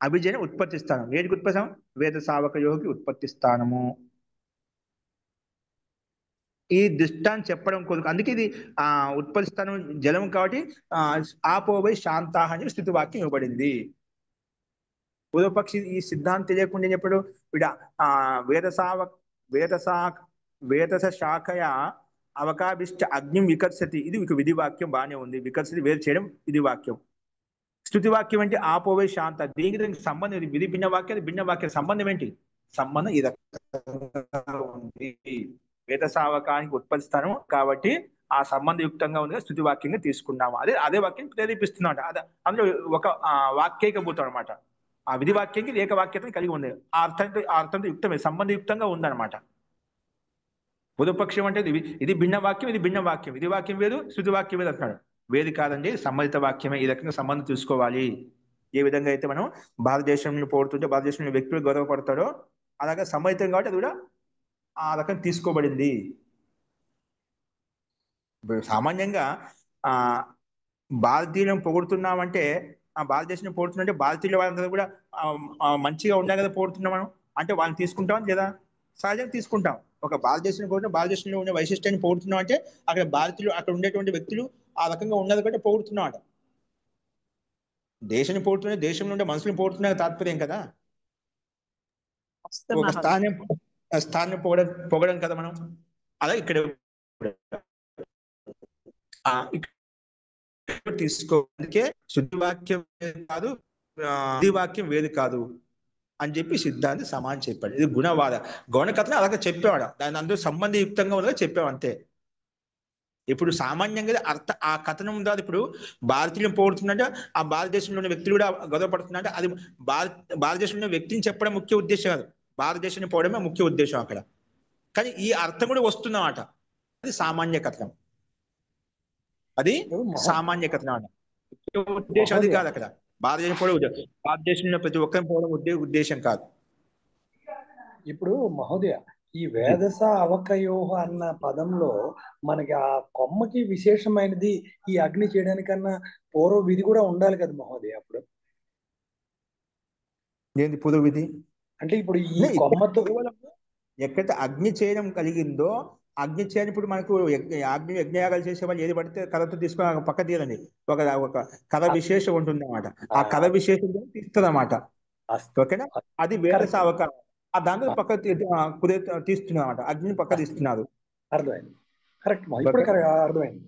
అభిజన ఉత్పత్తి స్థానం. ఏదికి ఉత్పత్తి స్థానం? వేద సావకయోకి ఉత్పత్తి స్థానము. ఈ దృష్టాన్ని చెప్పడం కొరకు, అందుకే ఇది ఉత్పత్తి స్థానం జలం కాబట్టి ఆపోవై శాంతాహ అని స్థితి వాక్యం ఇవ్వబడింది. పూర్వపక్షి ఈ సిద్ధాంతం తెలియకుండా చెప్పాడు వీడ ఆ వేదసావ వేదసా వేదస శాఖయ అవకాభిష్ట అగ్ని వికర్షతి, ఇది విధి వాక్యం బాగానే ఉంది. వికర్షతి వేరు చేయడం విధి వాక్యం. స్థుతి వాక్యం అంటే ఆపోవై శాంత, దీనికి సంబంధం ఇది. విధి భిన్న వాక్యం, భిన్న వాక్యం సంబంధం ఏంటి? సంబంధం ఈ రకంగా ఉంది. వేద సావకానికి ఉత్పత్తి స్థానం కాబట్టి ఆ సంబంధయుక్తంగా ఉంది, స్థుతి వాక్యంగా తీసుకున్నాము. అదే వాక్యం ప్రేరేపిస్తున్నాడు. అందులో ఒక వాక్యీకభూతం అనమాట. ఆ విధి వాక్యానికి ఏకవాక్యతను కలిగి ఉంది. ఆ అర్థంతో యుక్తమే, సంబంధయుక్తంగా ఉందన్నమాట. బుధపక్షం అంటే ఇది భిన్న వాక్యం, ఇది భిన్న వాక్యం. ఇది వాక్యం వేరు, శృతి వాక్యం వేరు అంటున్నాడు. వేది కాదండి, సంబంధిత వాక్యమే. ఈ రకంగా సంబంధం చూసుకోవాలి. ఏ విధంగా అయితే మనం భారతదేశంలో పోడుతుంటే భారతదేశంలో వ్యక్తులు గౌరవపడతారో అలాగే సంబంధితం కాబట్టి అది కూడా ఆ రకం తీసుకోబడింది. సామాన్యంగా ఆ భారతీయులను పొగుడుతున్నామంటే, ఆ భారతదేశం పొగుడుతున్నంటే భారతీయుల వాళ్ళందరూ కూడా మంచిగా ఉండాలి కదా పొగుడుతున్నాం మనం అంటే, వాళ్ళని తీసుకుంటాం లేదా? సహజంగా తీసుకుంటాం. ఒక భారతదేశం కూడా భారతదేశంలో ఉన్న వైశిష్ట్యాన్ని పొగుడుతున్నాం అంటే అక్కడ భారతీయులు, అక్కడ ఉండేటువంటి వ్యక్తులు ఆ రకంగా ఉన్నది కంటే పొగుడుతున్నాం అంట. దేశాన్ని పొగుడుతున్నా, దేశంలో ఉండే మనుషులను పొగుడుతున్నా తాత్పర్యం కదా. ఒక స్థానం పొగడం కదా మనం. అలా ఇక్కడ తీసుకో. అందుకే శుద్ధి వాక్యం కాదు, విధి వాక్యం వేరు కాదు అని చెప్పి సిద్ధాంతి సమానం చెప్పాడు. ఇది గుణవాద గౌణకథను అలాగే చెప్పేవాడు. దాని అందరూ సంబంధయుక్తంగా ఉన్నదా చెప్పావు అంతే. ఇప్పుడు సామాన్యంగా ఆ కథనం ఉందా? ఇప్పుడు భారతీయులను పోగొడుతుందంటే ఆ భారతదేశంలో ఉన్న వ్యక్తులు కూడా గౌరవపడుతుందంటే అది భారతదేశంలో ఉన్న వ్యక్తిని చెప్పడం ముఖ్య ఉద్దేశం కాదు, భారతదేశాన్ని పోవడమే ముఖ్య ఉద్దేశం అక్కడ. కానీ ఈ అర్థం కూడా వస్తుందన్నమాట. అది సామాన్య కథనం, అది సామాన్య కథనం అన్నమాట. ఉద్దేశం అది కాదు అక్కడ. భారతదేశం పోవడం, భారతదేశంలో ప్రతి ఒక్కరిని పోవడం ఉద్దేశం కాదు. ఇప్పుడు మహోదయ, ఈ వేదస అవకయోహ అన్న పదంలో మనకి ఆ కొమ్మకి విశేషమైనది ఈ అగ్ని చేయడానికన్నా పూర్వ విధి కూడా ఉండాలి కదా మహోదయ. అప్పుడు ఏంది పూర్వ విధి అంటే? ఇప్పుడు ఈ కొమ్మతో ఎక్కడైతే అగ్ని చేయడం కలిగిందో, అగ్ని చేయని ఇప్పుడు మనకు అగ్ని యజ్ఞయాగాలు చేసే వాళ్ళు ఏది పడితే కథతో తీసుకొని పక్క తీయాలండి. ఒక కథ విశేషం ఉంటుంది అన్నమాట. ఆ కథ విశేషం తీస్తుంది అన్నమాట. ఓకేనా? అది వేద సావక దాంట్లో పక్క తీస్తున్నారు అన్నమాట. అగ్ని పక్క తీస్తున్నారు. అర్థమైంది. కరెక్ట్. ఇప్పుడు అర్థమైంది.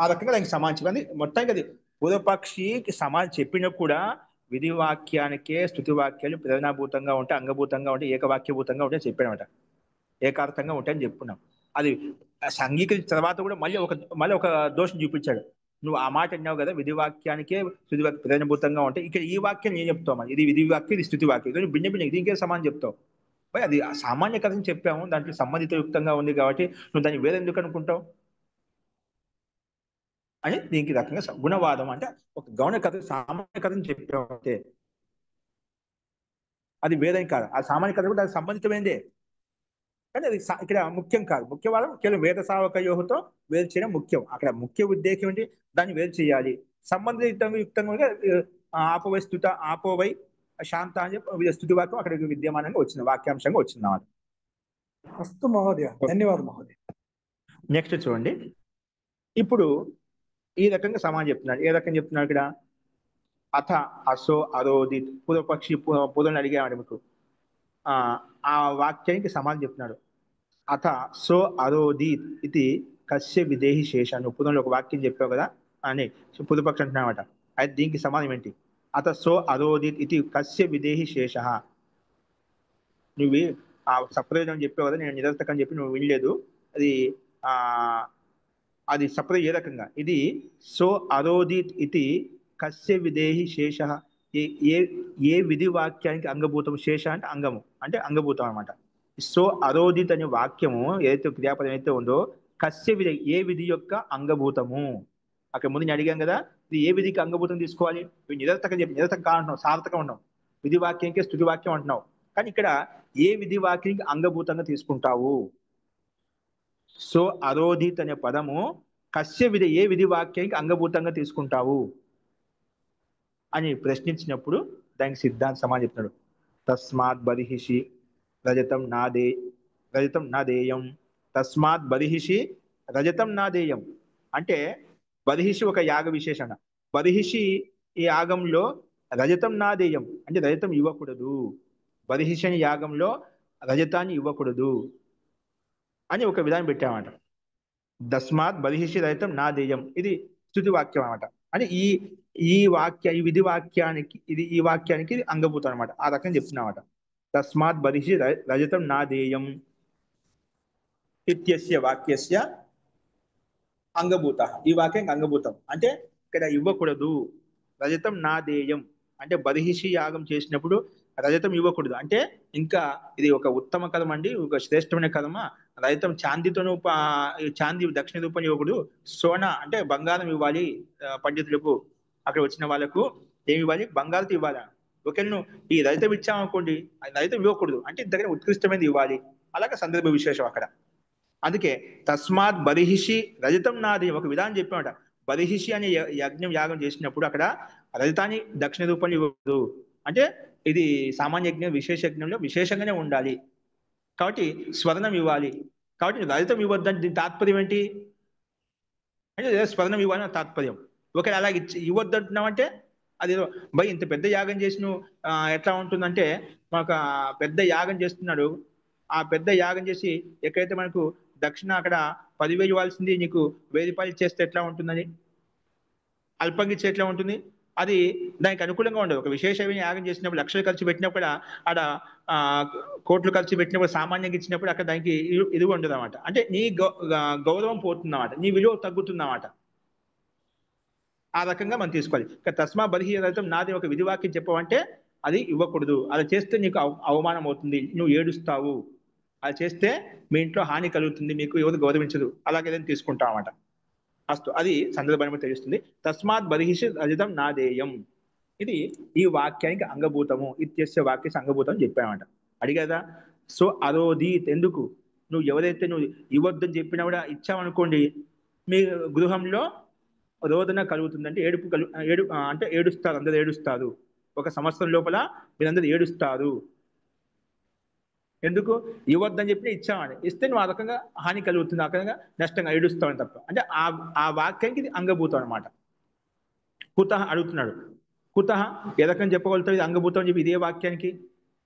ఆ రకంగా దానికి సమానం అది మొత్తానికి. అది పూర్వపక్షికి సమానం చెప్పినా కూడా విధి వాక్యానికే స్థుతి వాక్యాలు ప్రధానభూతంగా ఉంటే, అంగభూతంగా ఉంటే, ఏకవాక్యభూతంగా ఉంటే చెప్పానమాట. ఏకార్థంగా ఉంటాయని చెప్పుకున్నాం. అది అంగీకరించిన తర్వాత కూడా మళ్ళీ ఒక దోషం చూపించాడు. నువ్వు ఆ మాట అన్నావు కదా, విధి వాక్యానికే స్థుతి వాక్యం ప్రధానభూతంగా ఉంటాయి. ఇక్కడ ఈ వాక్యం నేను చెప్తావు, ఇది విధి వాక్యం, ఇది స్థుతి వాక్యం, ఇది భిన్న భిన్న, ఇది ఇంకే సమానం చెప్తావు. అది సామాన్య కథను చెప్పాము, దాంట్లో సంబంధిత యుక్తంగా ఉంది కాబట్టి నువ్వు దాన్ని వేరెందుకు అనుకుంటావు అని దీనికి రకంగా గుణవాదం అంటే ఒక గౌణ కథ, సామాన్య కథను చెప్పామంటే అది వేదం కాదు. ఆ సామాన్య కథ కూడా దానికి సంబంధితమైనదే, కానీ అది ఇక్కడ ముఖ్యం కాదు. ముఖ్యవాదం కేవలం వేద సావకయోహతో వేరు చేయడం ముఖ్యం. అక్కడ ముఖ్య ఉద్దేశం ఏంటి? దాన్ని వేరు చేయాలి. యుక్తంగా ఆపోవై స్థుత, ఆపోవై శాంత అని చెప్పి స్థుతి వాక్యం అక్కడ విద్యమానంగా వచ్చింది, వాక్యాంశంగా వచ్చింది అన్నమాట. అస్తు మహోదయ, ధన్యవాదాలు మహోదయ. నెక్స్ట్ చూడండి, ఇప్పుడు ఈ రకంగా సమానం చెప్తున్నాడు. ఏ రకంగా చెప్తున్నాడు ఇక్కడ? అథ అసో అరోదిత్. పూర్వపక్షి పూర్వం అడిగాడు మీకు, ఆ వాక్యానికి సమానం చెప్తున్నాడు. అథ సో అరోదిత్ ఇది కస్య విదేహి శేష. నువ్వు పూర్వంలో ఒక వాక్యం చెప్పావు కదా అని పూర్వపక్షి అంటున్నామట. అయితే దీనికి సమానం ఏంటి? అథ సో అరోదిత్ ఇది కస్య విదేహి శేష. నువ్వు ఆ సప్రయోజనం చెప్పావు కదా, నేను నిరర్థకం చెప్పి నువ్వు వినలేదు. అది సప్రయోజనం ఏ రకంగా? ఇది సో అరోదిత్ ఇది కస్య విదేహి శేష. ఏ విధి వాక్యానికి అంగభూతం? శేష అంటే అంగము, అంటే అంగభూతం అనమాట. సో అరోదిత్ అనే వాక్యము ఏదైతే క్రియాపదం అయితే ఉందో, కస్య విధి, ఏ విధి యొక్క అంగభూతము. అక్కడ ముందు నేను అడిగాం కదా, ఇది ఏ విధికి అంగభూతం తీసుకోవాలి? నిరర్థకం చెప్పి నిరర్థకం కాదంటున్నావు, సార్థకం ఉన్నావు. విధి వాక్యంకే స్థుతి వాక్యం అంటున్నావు. కానీ ఇక్కడ ఏ విధి వాక్యానికి అంగభూతంగా తీసుకుంటావు? సో అరోధిత్ అనే పదము కస్య విధి ఏ విధి వాక్యానికి అంగభూతంగా తీసుకుంటావు అని ప్రశ్నించినప్పుడు దానికి సిద్ధాంత సమాజం చెప్తున్నాడు. తస్మాత్ బర్హిషి రజతం నాదే రజతం నాదేయం. తస్మాత్ బర్హిషి రజతం నాదేయం అంటే బర్హిషి ఒక యాగ విశేషణ. బర్హిషి ఈ యాగంలో రజతం నాదేయం అంటే రజతం ఇవ్వకూడదు. బర్హిషి అనే యాగంలో రజతాన్ని ఇవ్వకూడదు అని ఒక విధానం పెట్టామట. తస్మాత్ బర్హిషి రజతం నాదేయం ఇది స్తుతి వాక్యం అనమాట. అంటే ఈ విధి వాక్యానికి ఈ వాక్యానికి ఇది అంగభూతం అనమాట. ఆ రకంగా చెప్తున్నామట. తస్మాత్ బర్హిషి రజతం నాదేయం ఇత్యస్య వాక్యస్య అంగభూత. ఈ వాక్యానికి అంగభూతం అంటే ఇక్కడ ఇవ్వకూడదు. రజతం నాదేయం అంటే బర్హిషి యాగం చేసినప్పుడు రజతం ఇవ్వకూడదు. అంటే ఇంకా ఇది ఒక ఉత్తమ కర్మ అండి, ఒక శ్రేష్టమైన కర్మ. రజతం చాందితోను చాంది దక్షిణ రూపం ఇవ్వకూడదు. సోనా అంటే బంగారం ఇవ్వాలి. పండితులకు అక్కడ వచ్చిన వాళ్ళకు ఏమి ఇవ్వాలి? బంగారంతో ఇవ్వాలి. ఒకవేళ నువ్వు ఈ రజతం ఇచ్చామనుకోండి, రజతం ఇవ్వకూడదు అంటే ఇంతకన్నా ఉత్కృష్టమైనది ఇవ్వాలి. అలాగే సందర్భ విశేషం అక్కడ. అందుకే తస్మాత్ బర్హిషి రజతం నాది ఒక విధానం చెప్పామట. బర్హిషి అనే యజ్ఞం యాగం చేసినప్పుడు అక్కడ రజతాన్ని దక్షిణ రూపంలో ఇవ్వదు. అంటే ఇది సామాన్య యజ్ఞం, విశేష యజ్ఞంలో విశేషంగానే ఉండాలి కాబట్టి స్వర్ణం ఇవ్వాలి. కాబట్టి రజతం ఇవ్వద్దని దీని తాత్పర్యం ఏంటి అంటే స్వర్ణం ఇవ్వాలని తాత్పర్యం. ఒకవేళ అలాగే ఇవ్వద్దంటున్నామంటే అది భయ్ ఇంత పెద్ద యాగం చేసి నువ్వు ఎట్లా ఉంటుందంటే మాకు పెద్ద యాగం చేస్తున్నాడు. ఆ పెద్ద యాగం చేసి ఎక్కడైతే మనకు దక్షిణ అక్కడ 10,000 ఇవ్వాల్సింది నీకు 1,000 రూపాయలు ఇచ్చేస్తే ఎట్లా ఉంటుందని, అల్పంగా ఇచ్చే ఎట్లా ఉంటుంది? అది దానికి అనుకూలంగా ఉండదు. ఒక విశేషమైన యాగం చేసినప్పుడు లక్షలు ఖర్చు పెట్టినప్పుడు ఆడ కోట్లు ఖర్చు పెట్టినప్పుడు సామాన్యంగా ఇచ్చినప్పుడు అక్కడ దానికి ఇది ఉండదు అన్నమాట. అంటే నీ గౌరవం పోతుందన్నమాట, నీ విలువ తగ్గుతుందన్నమాట. ఆ రకంగా మనం తీసుకోవాలి. తస్మా బర్హి రజతం నాది ఒక విధివాక్యం చెప్పవంటే అది ఇవ్వకూడదు. అలా చేస్తే నీకు అవమానం అవుతుంది, నువ్వు ఏడుస్తావు. అలా చేస్తే మీ ఇంట్లో హాని కలుగుతుంది, మీకు ఎవరు గౌరవించదు. అలాగే తీసుకుంటాం అన్నమాట. అస్తు అది సందర్భాన్ని తెలుస్తుంది. తస్మాత్ బర్హిషి రజతం నాదేయం ఇది ఈ వాక్యానికి అంగభూతము. ఇత్యస్య వాక్యస్ అంగభూతం అని చెప్పామట. అడిగదా? సో అరోధీత్ ఎందుకు నువ్వు ఎవరైతే నువ్వు ఇవ్వద్దని చెప్పినా కూడా ఇచ్చావనుకోండి, మీ గృహంలో రోదన కలుగుతుందంటే అంటే ఏడుస్తారు, అందరూ ఏడుస్తారు. ఒక సంవత్సరం లోపల మీరందరూ ఏడుస్తారు. ఎందుకు? ఇవ్వద్దని చెప్పి ఇచ్చామని. ఇస్తే నువ్వు ఆ రకంగా హాని కలుగుతుంది, ఆ రకంగా నష్టంగా ఏడుస్తావని తప్ప. అంటే ఆ వాక్యానికి ఇది అంగభూతం అనమాట. కుతః అడుగుతున్నాడు. కుతః ఏ రకంగా చెప్పగలుగుతావు ఇది అంగభూతం అని చెప్పి ఇదే వాక్యానికి?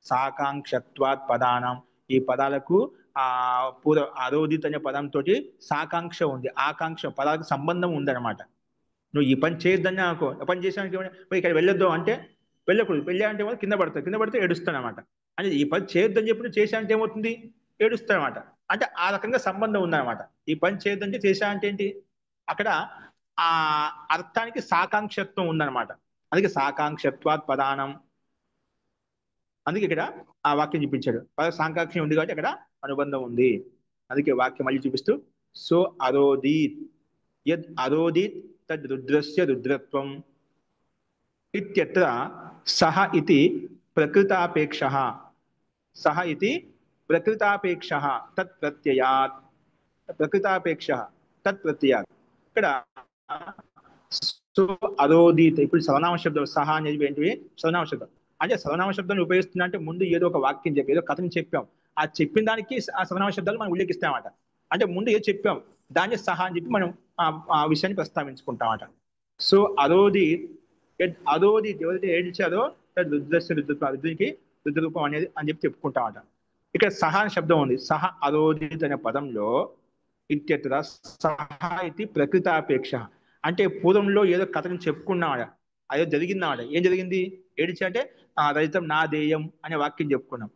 సాకాంక్షత్వాత్ పదానం ఈ పదాలకు పూర్వ అరోధిత్ అనే పదంతో సాకాంక్ష ఉంది, ఆకాంక్ష పదాలకు సంబంధం ఉందన్నమాట. నువ్వు ఈ పని చేయొద్దని అనుకో, పని చేసానికి ఇక్కడ వెళ్ళొద్దు అంటే వెళ్ళకూడదు. వెళ్ళా అంటే కింద పడతావు, కింద పడితే ఏడుస్తాను అనమాట. అంటే ఈ పని చేయొద్దని చెప్పి నువ్వు చేసా అంటే ఏమవుతుంది? ఏడుస్తానమాట. అంటే ఆ రకంగా సంబంధం ఉందన్నమాట. ఈ పని చేయొద్దంటే చేసా అంటే ఏంటి? అక్కడ ఆ అర్థానికి సాకాంక్షత్వం ఉందన్నమాట. అందుకే సాకాంక్షత్వాత్ పదానం. అందుకే ఇక్కడ ఆ వాక్యం చూపించాడు. సాకాంక్ష ఉంది కాబట్టి అక్కడ అనుబంధం ఉంది. అందుకే వాక్యం మళ్ళీ చూపిస్తూ సో అరోదీత్ యద్ అరోదీత్ తద్ రుద్రస్య రుద్రత్వం ఇత్యత్ర సహ ఇతి ప్రకృతాపేక్షః. సహ ఇతి ప్రకృతాపేక్షః తత్ ప్రత్యయాత్. ప్రకృతాపేక్షః తత్ ప్రత్యయాత్. ఇక్కడ సో అరోదీత్ ఇప్పుడు సర్వనామ శబ్దం సహ అనేది ఏంటివి? సర్వనామ శబ్దం. అంటే సర్వనామ శబ్దాన్ని ఉపయోగిస్తున్నా అంటే ముందు ఏదో ఒక వాక్యం చెప్పి ఏదో కథను చెప్పాం, ఆ చెప్పిన దానికి ఆ సర్వనామ శబ్దాలు మనం ఉల్లేఖిస్తామట. అంటే ముందు ఏదో చెప్పాం దాన్ని సహా అని చెప్పి మనం ఆ విషయాన్ని ప్రస్తావించుకుంటామట. సో అరోదీత్ అరోదీత్ ఎవరైతే ఏడిచారో రుద్రస్య రుద్రత్వం, రుద్రునికి రుద్రరూపం అనేది అని చెప్పి చెప్పుకుంటామట. ఇక్కడ సహా అనే శబ్దం ఉంది. సహ అరోదీత్ అనే పదంలో ఇత్యత్ర సహ ఇది ప్రకృతాపేక్ష. అంటే పూర్వంలో ఏదో కథను చెప్పుకున్నాడ, అదో జరిగిందాడ. ఏం జరిగింది? ఏడిచి అంటే రజితం నాదేయం అనే వాక్యం చెప్పుకున్నాం.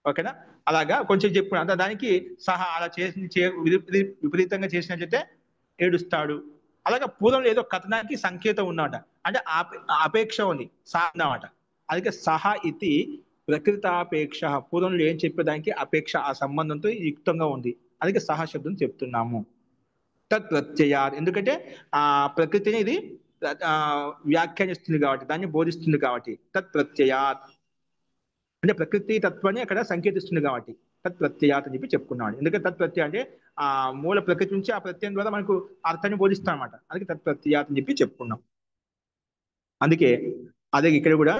ఓకేనా? అలాగా కొంచెం చెప్పుకున్నాం. అంత దానికి సహా అలా విపరీతంగా చేసినట్లయితే ఏడుస్తాడు. అలాగా పూర్వంలో ఏదో కథనానికి సంకేతం ఉన్నమాట. అంటే అపేక్ష ఉంది సాధనమాట. అందుకే సహా ఇది ప్రకృతాపేక్ష. పూర్వంలో ఏం చెప్పేదానికి అపేక్ష ఆ సంబంధంతో యుక్తంగా ఉంది. అందుకే సహా శబ్దం చెప్తున్నాము. తత్ ప్రత్యయాత్ ఎందుకంటే ఆ ప్రకృతిని ఇది వ్యాఖ్యానిస్తుంది కాబట్టి, దాన్ని బోధిస్తుంది కాబట్టి. తత్ ప్రత్యయాత్ అంటే ప్రకృతి తత్వాన్ని అక్కడ సంకేతిస్తుంది కాబట్టి తత్ ప్రత్యయాత్ అని చెప్పి చెప్పుకున్నాడు. ఎందుకంటే తత్ ప్రత్యయ అంటే ఆ మూల ప్రకృతి నుంచి ఆ ప్రత్యయం ద్వారా మనకు అర్థాన్ని బోధిస్తాం అనమాట. అందుకే తత్ప్రత్యయాత్ అని చెప్పి చెప్పుకున్నాం. అందుకే అదే ఇక్కడ కూడా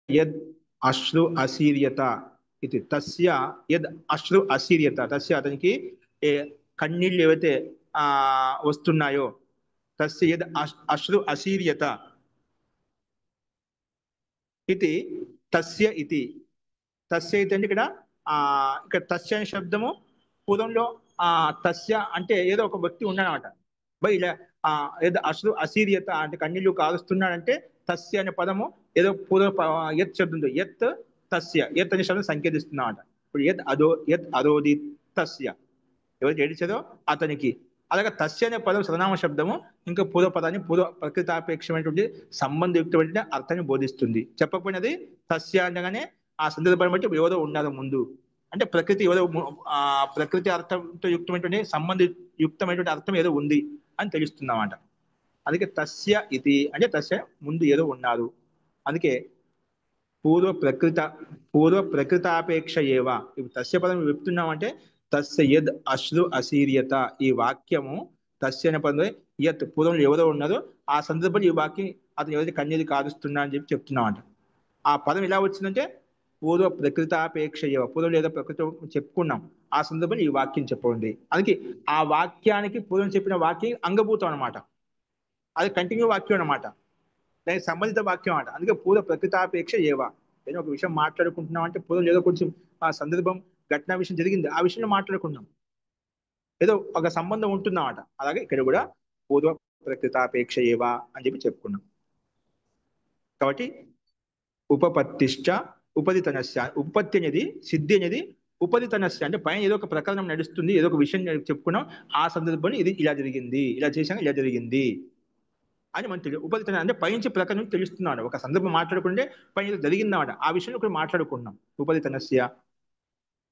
యద్ అశ్రు అశీర్యత ఇది తస్య యద్ అశ్రు అశీర్యత తస్య అతనికి ఏ కన్నీళ్ళు ఏవైతే ఆ వస్తున్నాయో తస్య యద్ అశ్రు అశీర్యత ఇది తస్య ఇది తస్య ఇది అంటే ఇక్కడ తస్య అనే శబ్దము పూర్వంలో తస్య అంటే ఏదో ఒక వ్యక్తి ఉన్నాడనమాట. బై ఇలా ఏదో అశ్రు అశీర్యత అంటే కన్నీళ్లు కారుస్తున్నాడంటే తస్య అనే పదము ఏదో యత్ శబ్దంతో యత్ తస్య యత్ అనే శబ్దం సంకేతిస్తున్నాడట. ఇప్పుడు యత్ అరోది తస్య ఎవరైతే ఏడిచారో అతనికి. అలాగే తస్య అనే పదం సర్వనామ శబ్దము ఇంకా పూర్వపదాన్ని పూర్వ ప్రకృతాపేక్షమైనటువంటి సంబంధయుక్తమైన అర్థాన్ని బోధిస్తుంది. చెప్పకపోయినది తస్య అనగానే ఆ సందర్భాన్ని బట్టి ఎవరో ఉన్నారు ముందు అంటే ప్రకృతి ఎవరో ప్రకృతి అర్థంతో యుక్తమైనటువంటి సంబంధ యుక్తమైనటువంటి అర్థం ఏదో ఉంది అని తెలుస్తుంది అన్నమాట. అందుకే తస్య ఇది అంటే తస్య ముందు ఏదో ఉన్నారు. అందుకే పూర్వ ప్రకృతాపేక్ష ఏవా ఇప్పుడు తస్య పదం చెప్తున్నామంటే తస్య యద్ అశ్రు అశీర్యత ఈ వాక్యము తస్య అనే పదం యత్ పూర్వంలో ఎవరో ఉన్నారో ఆ సందర్భంలో ఈ వాక్యం అతను ఎవరైతే కన్నీరు కారుస్తున్నా అని చెప్పి చెప్తున్నామంట. ఆ పదం ఎలా వచ్చిందంటే పూర్వ ప్రకృతాపేక్ష ఏవ పూర్వంలో ఏదో ప్రకృతి చెప్పుకున్నాం ఆ సందర్భంలో ఈ వాక్యం చెప్పండి. అందుకే ఆ వాక్యానికి పూర్వం చెప్పిన వాక్యం అంగభూతం అనమాట. అది కంటిన్యూ వాక్యం అనమాట. దానికి సంబంధిత వాక్యం అన్నమాట. అందుకే పూర్వ ప్రకృతాపేక్ష ఏవా ఏదో ఒక విషయం మాట్లాడుకుంటున్నాం అంటే పూర్వం ఏదో కొంచెం ఆ సందర్భం ఘటన విషయం జరిగింది ఆ విషయంలో మాట్లాడుకున్నాం ఏదో ఒక సంబంధం ఉంటుందన్నమాట. అలాగే ఇక్కడ కూడా పూర్వ ప్రకృతాపేక్ష ఏవా అని చెప్పి చెప్పుకున్నాం. కాబట్టి ఉపపత్తిశ్చ ఉపదితనస్య ఉపపత్తి అనేది సిద్ధి అనేది ఉపదితనస్య అంటే పైన ఏదో ఒక ప్రకరణం నడుస్తుంది ఏదో ఒక విషయం చెప్పుకున్నాం ఆ సందర్భంలో ఇది ఇలా జరిగింది ఇలా చేశాక ఇలా జరిగింది అని మనం తెలియదు. ఉపదితన అంటే పైనుంచి ప్రకరణం తెలుస్తున్నాడు. ఒక సందర్భం మాట్లాడుకుంటే పైన జరిగిందన్నమాట ఆ విషయంలో కూడా మాట్లాడుకున్నాం ఉపదితనస్య.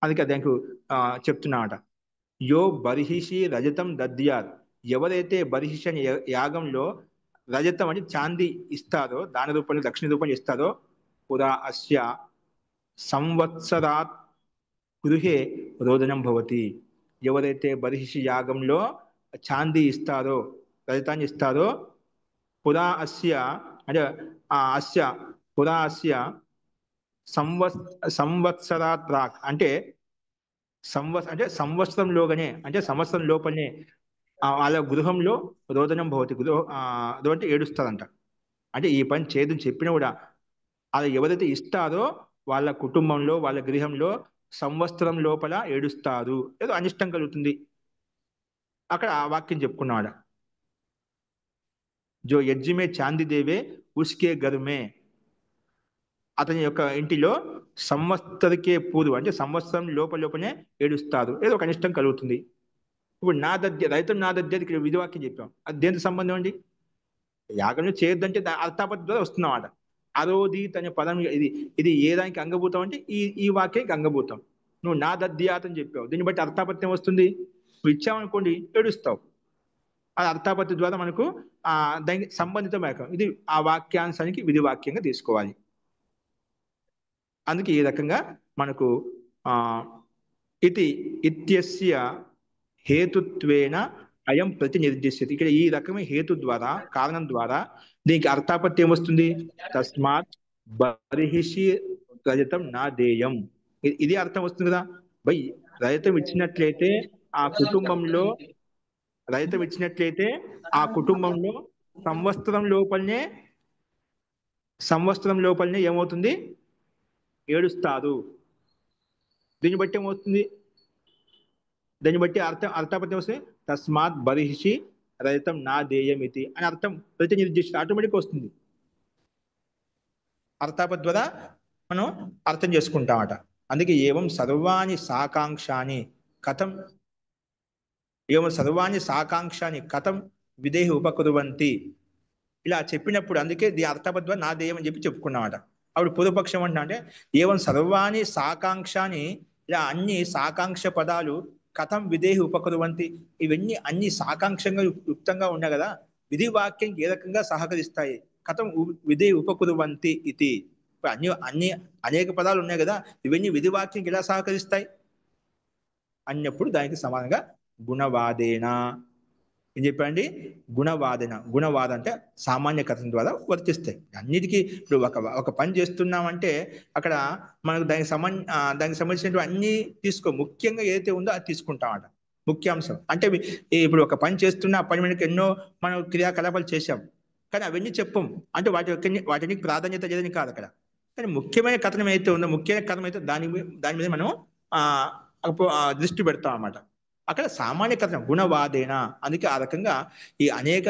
అందుకే దానికి చెప్తున్నామట యో బర్హిషి రజతం దద్యాత్ ఎవరైతే బర్హిషి అనే యాగంలో రజతం అంటే చాంది ఇస్తారో దాన రూపంలో దక్షిణ రూపంలో ఇస్తారో పురా అస్య సంవత్సరాత్ గృహే రోదనం భవతి. ఎవరైతే బర్హిషి యాగంలో చాంది ఇస్తారో రజతాన్ని ఇస్తారో పురా అస్య అంటే అస్య పురా అస్య సంవత్సరాత్ ప్రాక్ అంటే సంవత్సరంలోగానే అంటే సంవత్సరం లోపలనే వాళ్ళ గృహంలో రోదనం భవతి అంటే ఏడుస్తారంట. అంటే ఈ పని చేయదని చెప్పినా కూడా అది ఎవరైతే ఇస్తారో వాళ్ళ కుటుంబంలో వాళ్ళ గృహంలో సంవత్సరం లోపల ఏడుస్తారు ఏదో అనిష్టం కలుగుతుంది. అక్కడ ఆ వాక్యం చెప్పుకున్నాడు జో యజ్జిమే చాంది దేవే ఉస్కే గర్మే అతని యొక్క ఇంటిలో సంవత్సరకే పూర్వం అంటే సంవత్సరం లోపలనే ఏడుస్తారు ఏదో ఒక అనిష్టం కలుగుతుంది. ఇప్పుడు నా దద్య రైతం నా దద్య ఇక్కడ విధివాక్యం చెప్పాం అది దేనికి సంబంధం అండి యాగంలో చేయొద్దంటే అర్థాపత్తి ద్వారా వస్తున్నమాట. అరోదీత్ అనే పదం ఇది ఏ దానికి అంగభూతం అంటే ఈ వాక్యానికి అంగభూతం. నువ్వు నా దద్యాత్ అని చెప్పావు దీన్ని బట్టి అర్థాపత్యం వస్తుంది. నువ్వు ఇచ్చావనుకోండి ఏడుస్తావు. అది అర్థాపత్తి ద్వారా మనకు దానికి సంబంధిత వాక్యం ఇది ఆ వాక్యాంశానికి విధివాక్యంగా తీసుకోవాలి. అందుకే ఈ రకంగా మనకు ఇది ఇత్యస్య హేతుత్వేన అయం ప్రతినిర్దిశ్యతి. ఇక్కడ ఈ రకమైన హేతు ద్వారా కారణం ద్వారా దీనికి అర్థాపత్తి ఏమొస్తుంది తస్మాత్ బర్హిషి రజతం నా దేయం ఇది అర్థం వస్తుంది కదా. బై రజతం ఇచ్చినట్లయితే ఆ కుటుంబంలో సంవత్సరం లోపలనే ఏమవుతుంది ఏడుస్తారు. దీన్ని బట్టి ఏమవుతుంది దాన్ని బట్టి అర్థాపత్యం వస్తుంది తస్మాత్ బర్హిషి రజతం నా దేయం ఇది అని అర్థం ప్రతినిర్దిష్ట ఆటోమేటిక్ వస్తుంది. అర్థాపత్తి ద్వారా మనం అర్థం చేసుకుంటామట. అందుకే ఏవం సర్వాణి సాకాంక్షాన్ని కథం విదేహి ఉపకురువంతి ఇలా చెప్పినప్పుడు అందుకే దీ అర్థాపత్తి ద్వారా నా దేయం అని చెప్పి చెప్పుకున్నామట. అప్పుడు పూర్వపక్షం అంటే ఏవం సర్వాణి సాకాంక్షాన్ని ఇలా అన్ని సాకాంక్ష పదాలు కథం విదేహి ఉపకురువంతి ఇవన్నీ అన్ని సాకాంక్షంగా యుక్తంగా ఉన్నాయి కదా విధి వాక్యం ఏ రకంగా సహకరిస్తాయి కథం విదేహి ఉపకురువంతి ఇది అన్ని అనేక పదాలు ఉన్నాయి కదా ఇవన్నీ విధి వాక్యం ఎలా సహకరిస్తాయి అన్నప్పుడు దానికి సమానంగా గుణవాదేన ఏం చెప్పండి, గుణవాద అంటే సామాన్య కథనం ద్వారా వర్తిస్తాయి అన్నిటికీ. ఇప్పుడు ఒక పని చేస్తున్నామంటే అక్కడ మనకు దానికి సంబంధించినటువంటి అన్ని ముఖ్యంగా ఏదైతే ఉందో అది తీసుకుంటామట. ముఖ్యాంశం అంటే ఇప్పుడు ఒక పని చేస్తున్న ఆ పని మనకి ఎన్నో మనం క్రియాకలాపాలు చేశాం, కానీ అవన్నీ చెప్పం. అంటే వాటికి ప్రాధాన్యత లేదని కాదు అక్కడ. కానీ ముఖ్యమైన కథనం అయితే ఉందో, ముఖ్యమైన కథనం అయితే దాని మీద మనం దృష్టి పెడతాం అన్నమాట. అక్కడ సామాన్య కథనం గుణవాదేన. అందుకే ఆ రకంగా ఈ అనేక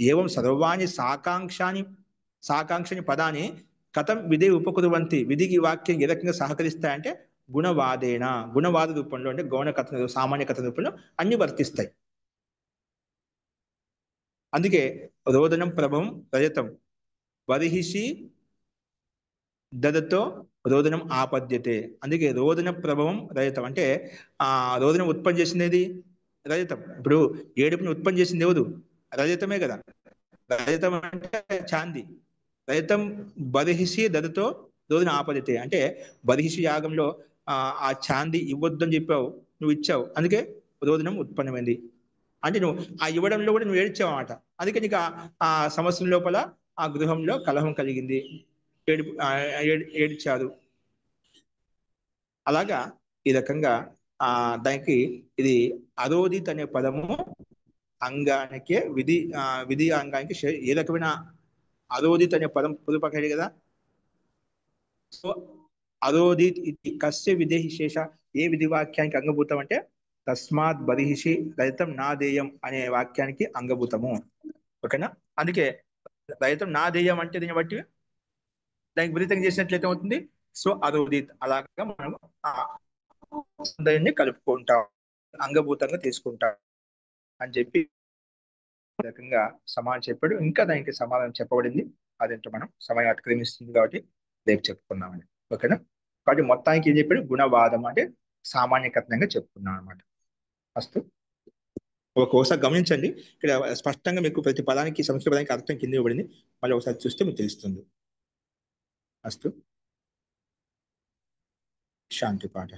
ఏవం సర్వాణి సాకాంక్షని పదాన్ని కథం విధి ఉపకురువంతి, విధికి వాక్యం ఏ రకంగా సహకరిస్తాయంటే గుణవాదేన, గుణవాద రూపంలో అంటే గౌణ కథన సామాన్య కథన రూపంలో అన్ని వర్తిస్తాయి. అందుకే రోదనం ప్రభవం రజతం బర్హిషి దదతో రోదనం ఆపద్యతే. అందుకే రోదన ప్రభవం రజతం అంటే రోదనం ఉత్పత్తి చేసింది రజతం. ఇప్పుడు ఏడుపుని ఉత్పత్తి చేసింది ఎవరు? రజతమే కదా. రజతం అంటే చాంది. రజతం బర్హిషి దదతో రోదన ఆపద్యతే అంటే బర్హిషి యాగంలో ఆ చాంది ఇవ్వద్దు అని చెప్పావు, నువ్వు ఇచ్చావు, అందుకే రోదనం ఉత్పన్నమైంది. అంటే నువ్వు ఆ ఇవ్వడంలో కూడా నువ్వు ఏడ్చావు అన్నమాట. అందుకే నీకు ఆ సంవత్సరం లోపల ఆ గృహంలో కలహం కలిగింది, ఏడ్చారు. అలాగా ఈ రకంగా దానికి ఇది అరోదిత్ అనే పదము అంగానికి విధి అంగానికి ఏ రకమైన అరోదిత్ అనే పదం పుదుపకాడు కదా. సో అరోదిత్ ఇది కస్య విధేహి శేష, ఏ విధి వాక్యానికి అంగభూతం అంటే తస్మాత్ బర్హిషి రజతం నాదేయం అనే వాక్యానికి అంగభూతము. ఓకేనా. అందుకే రజతం నాదేయం అంటే దీన్ని బట్టి దానికి విపరీతంగా చేసినట్లయితే అవుతుంది. సో అరోదిత్ అలాగా మనం దాన్ని కలుపుకుంటాం, అంగభూతంగా తీసుకుంటాం అని చెప్పి రకంగా సమాధానం చెప్పాడు. ఇంకా దానికి సమాధానం చెప్పబడింది, అదేంటో మనం సమయం అతిక్రమిస్తుంది కాబట్టి రేపు చెప్పుకున్నామని. ఓకేనా. కాబట్టి మొత్తానికి ఏం చెప్పాడు, గుణవాదం అంటే సామాన్య కథనంగా చెప్పుకున్నాం అనమాట. అస్తు. ఒకసారి గమనించండి, ఇక్కడ స్పష్టంగా మీకు ప్రతి పదానికి సంస్కృత పదానికి అర్థం కింద ఇవ్వబడింది. మళ్ళీ ఒకసారి చూస్తే మీకు తెలుస్తుంది. అస్తు. శాంతి పాఠ.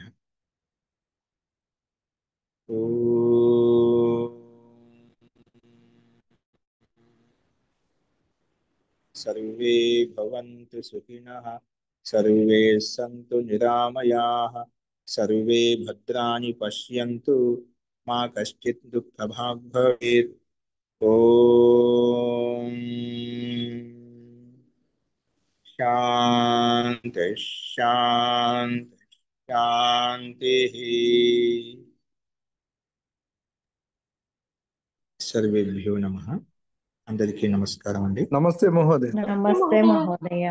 సర్వే భవంతు సుఖినః, సర్వే సంతు నిరామయాః, సర్వే భద్రాణి పశ్యంతు, మా కశ్చిత్ దుఃఖభాగ్ భవేత్. ఓం శాంతి శాంతి శాంతి. సర్వేభ్యో నమః. అందరికీ నమస్కారం అండి. నమస్తే మహోదయ. నమస్తే మహోదయ.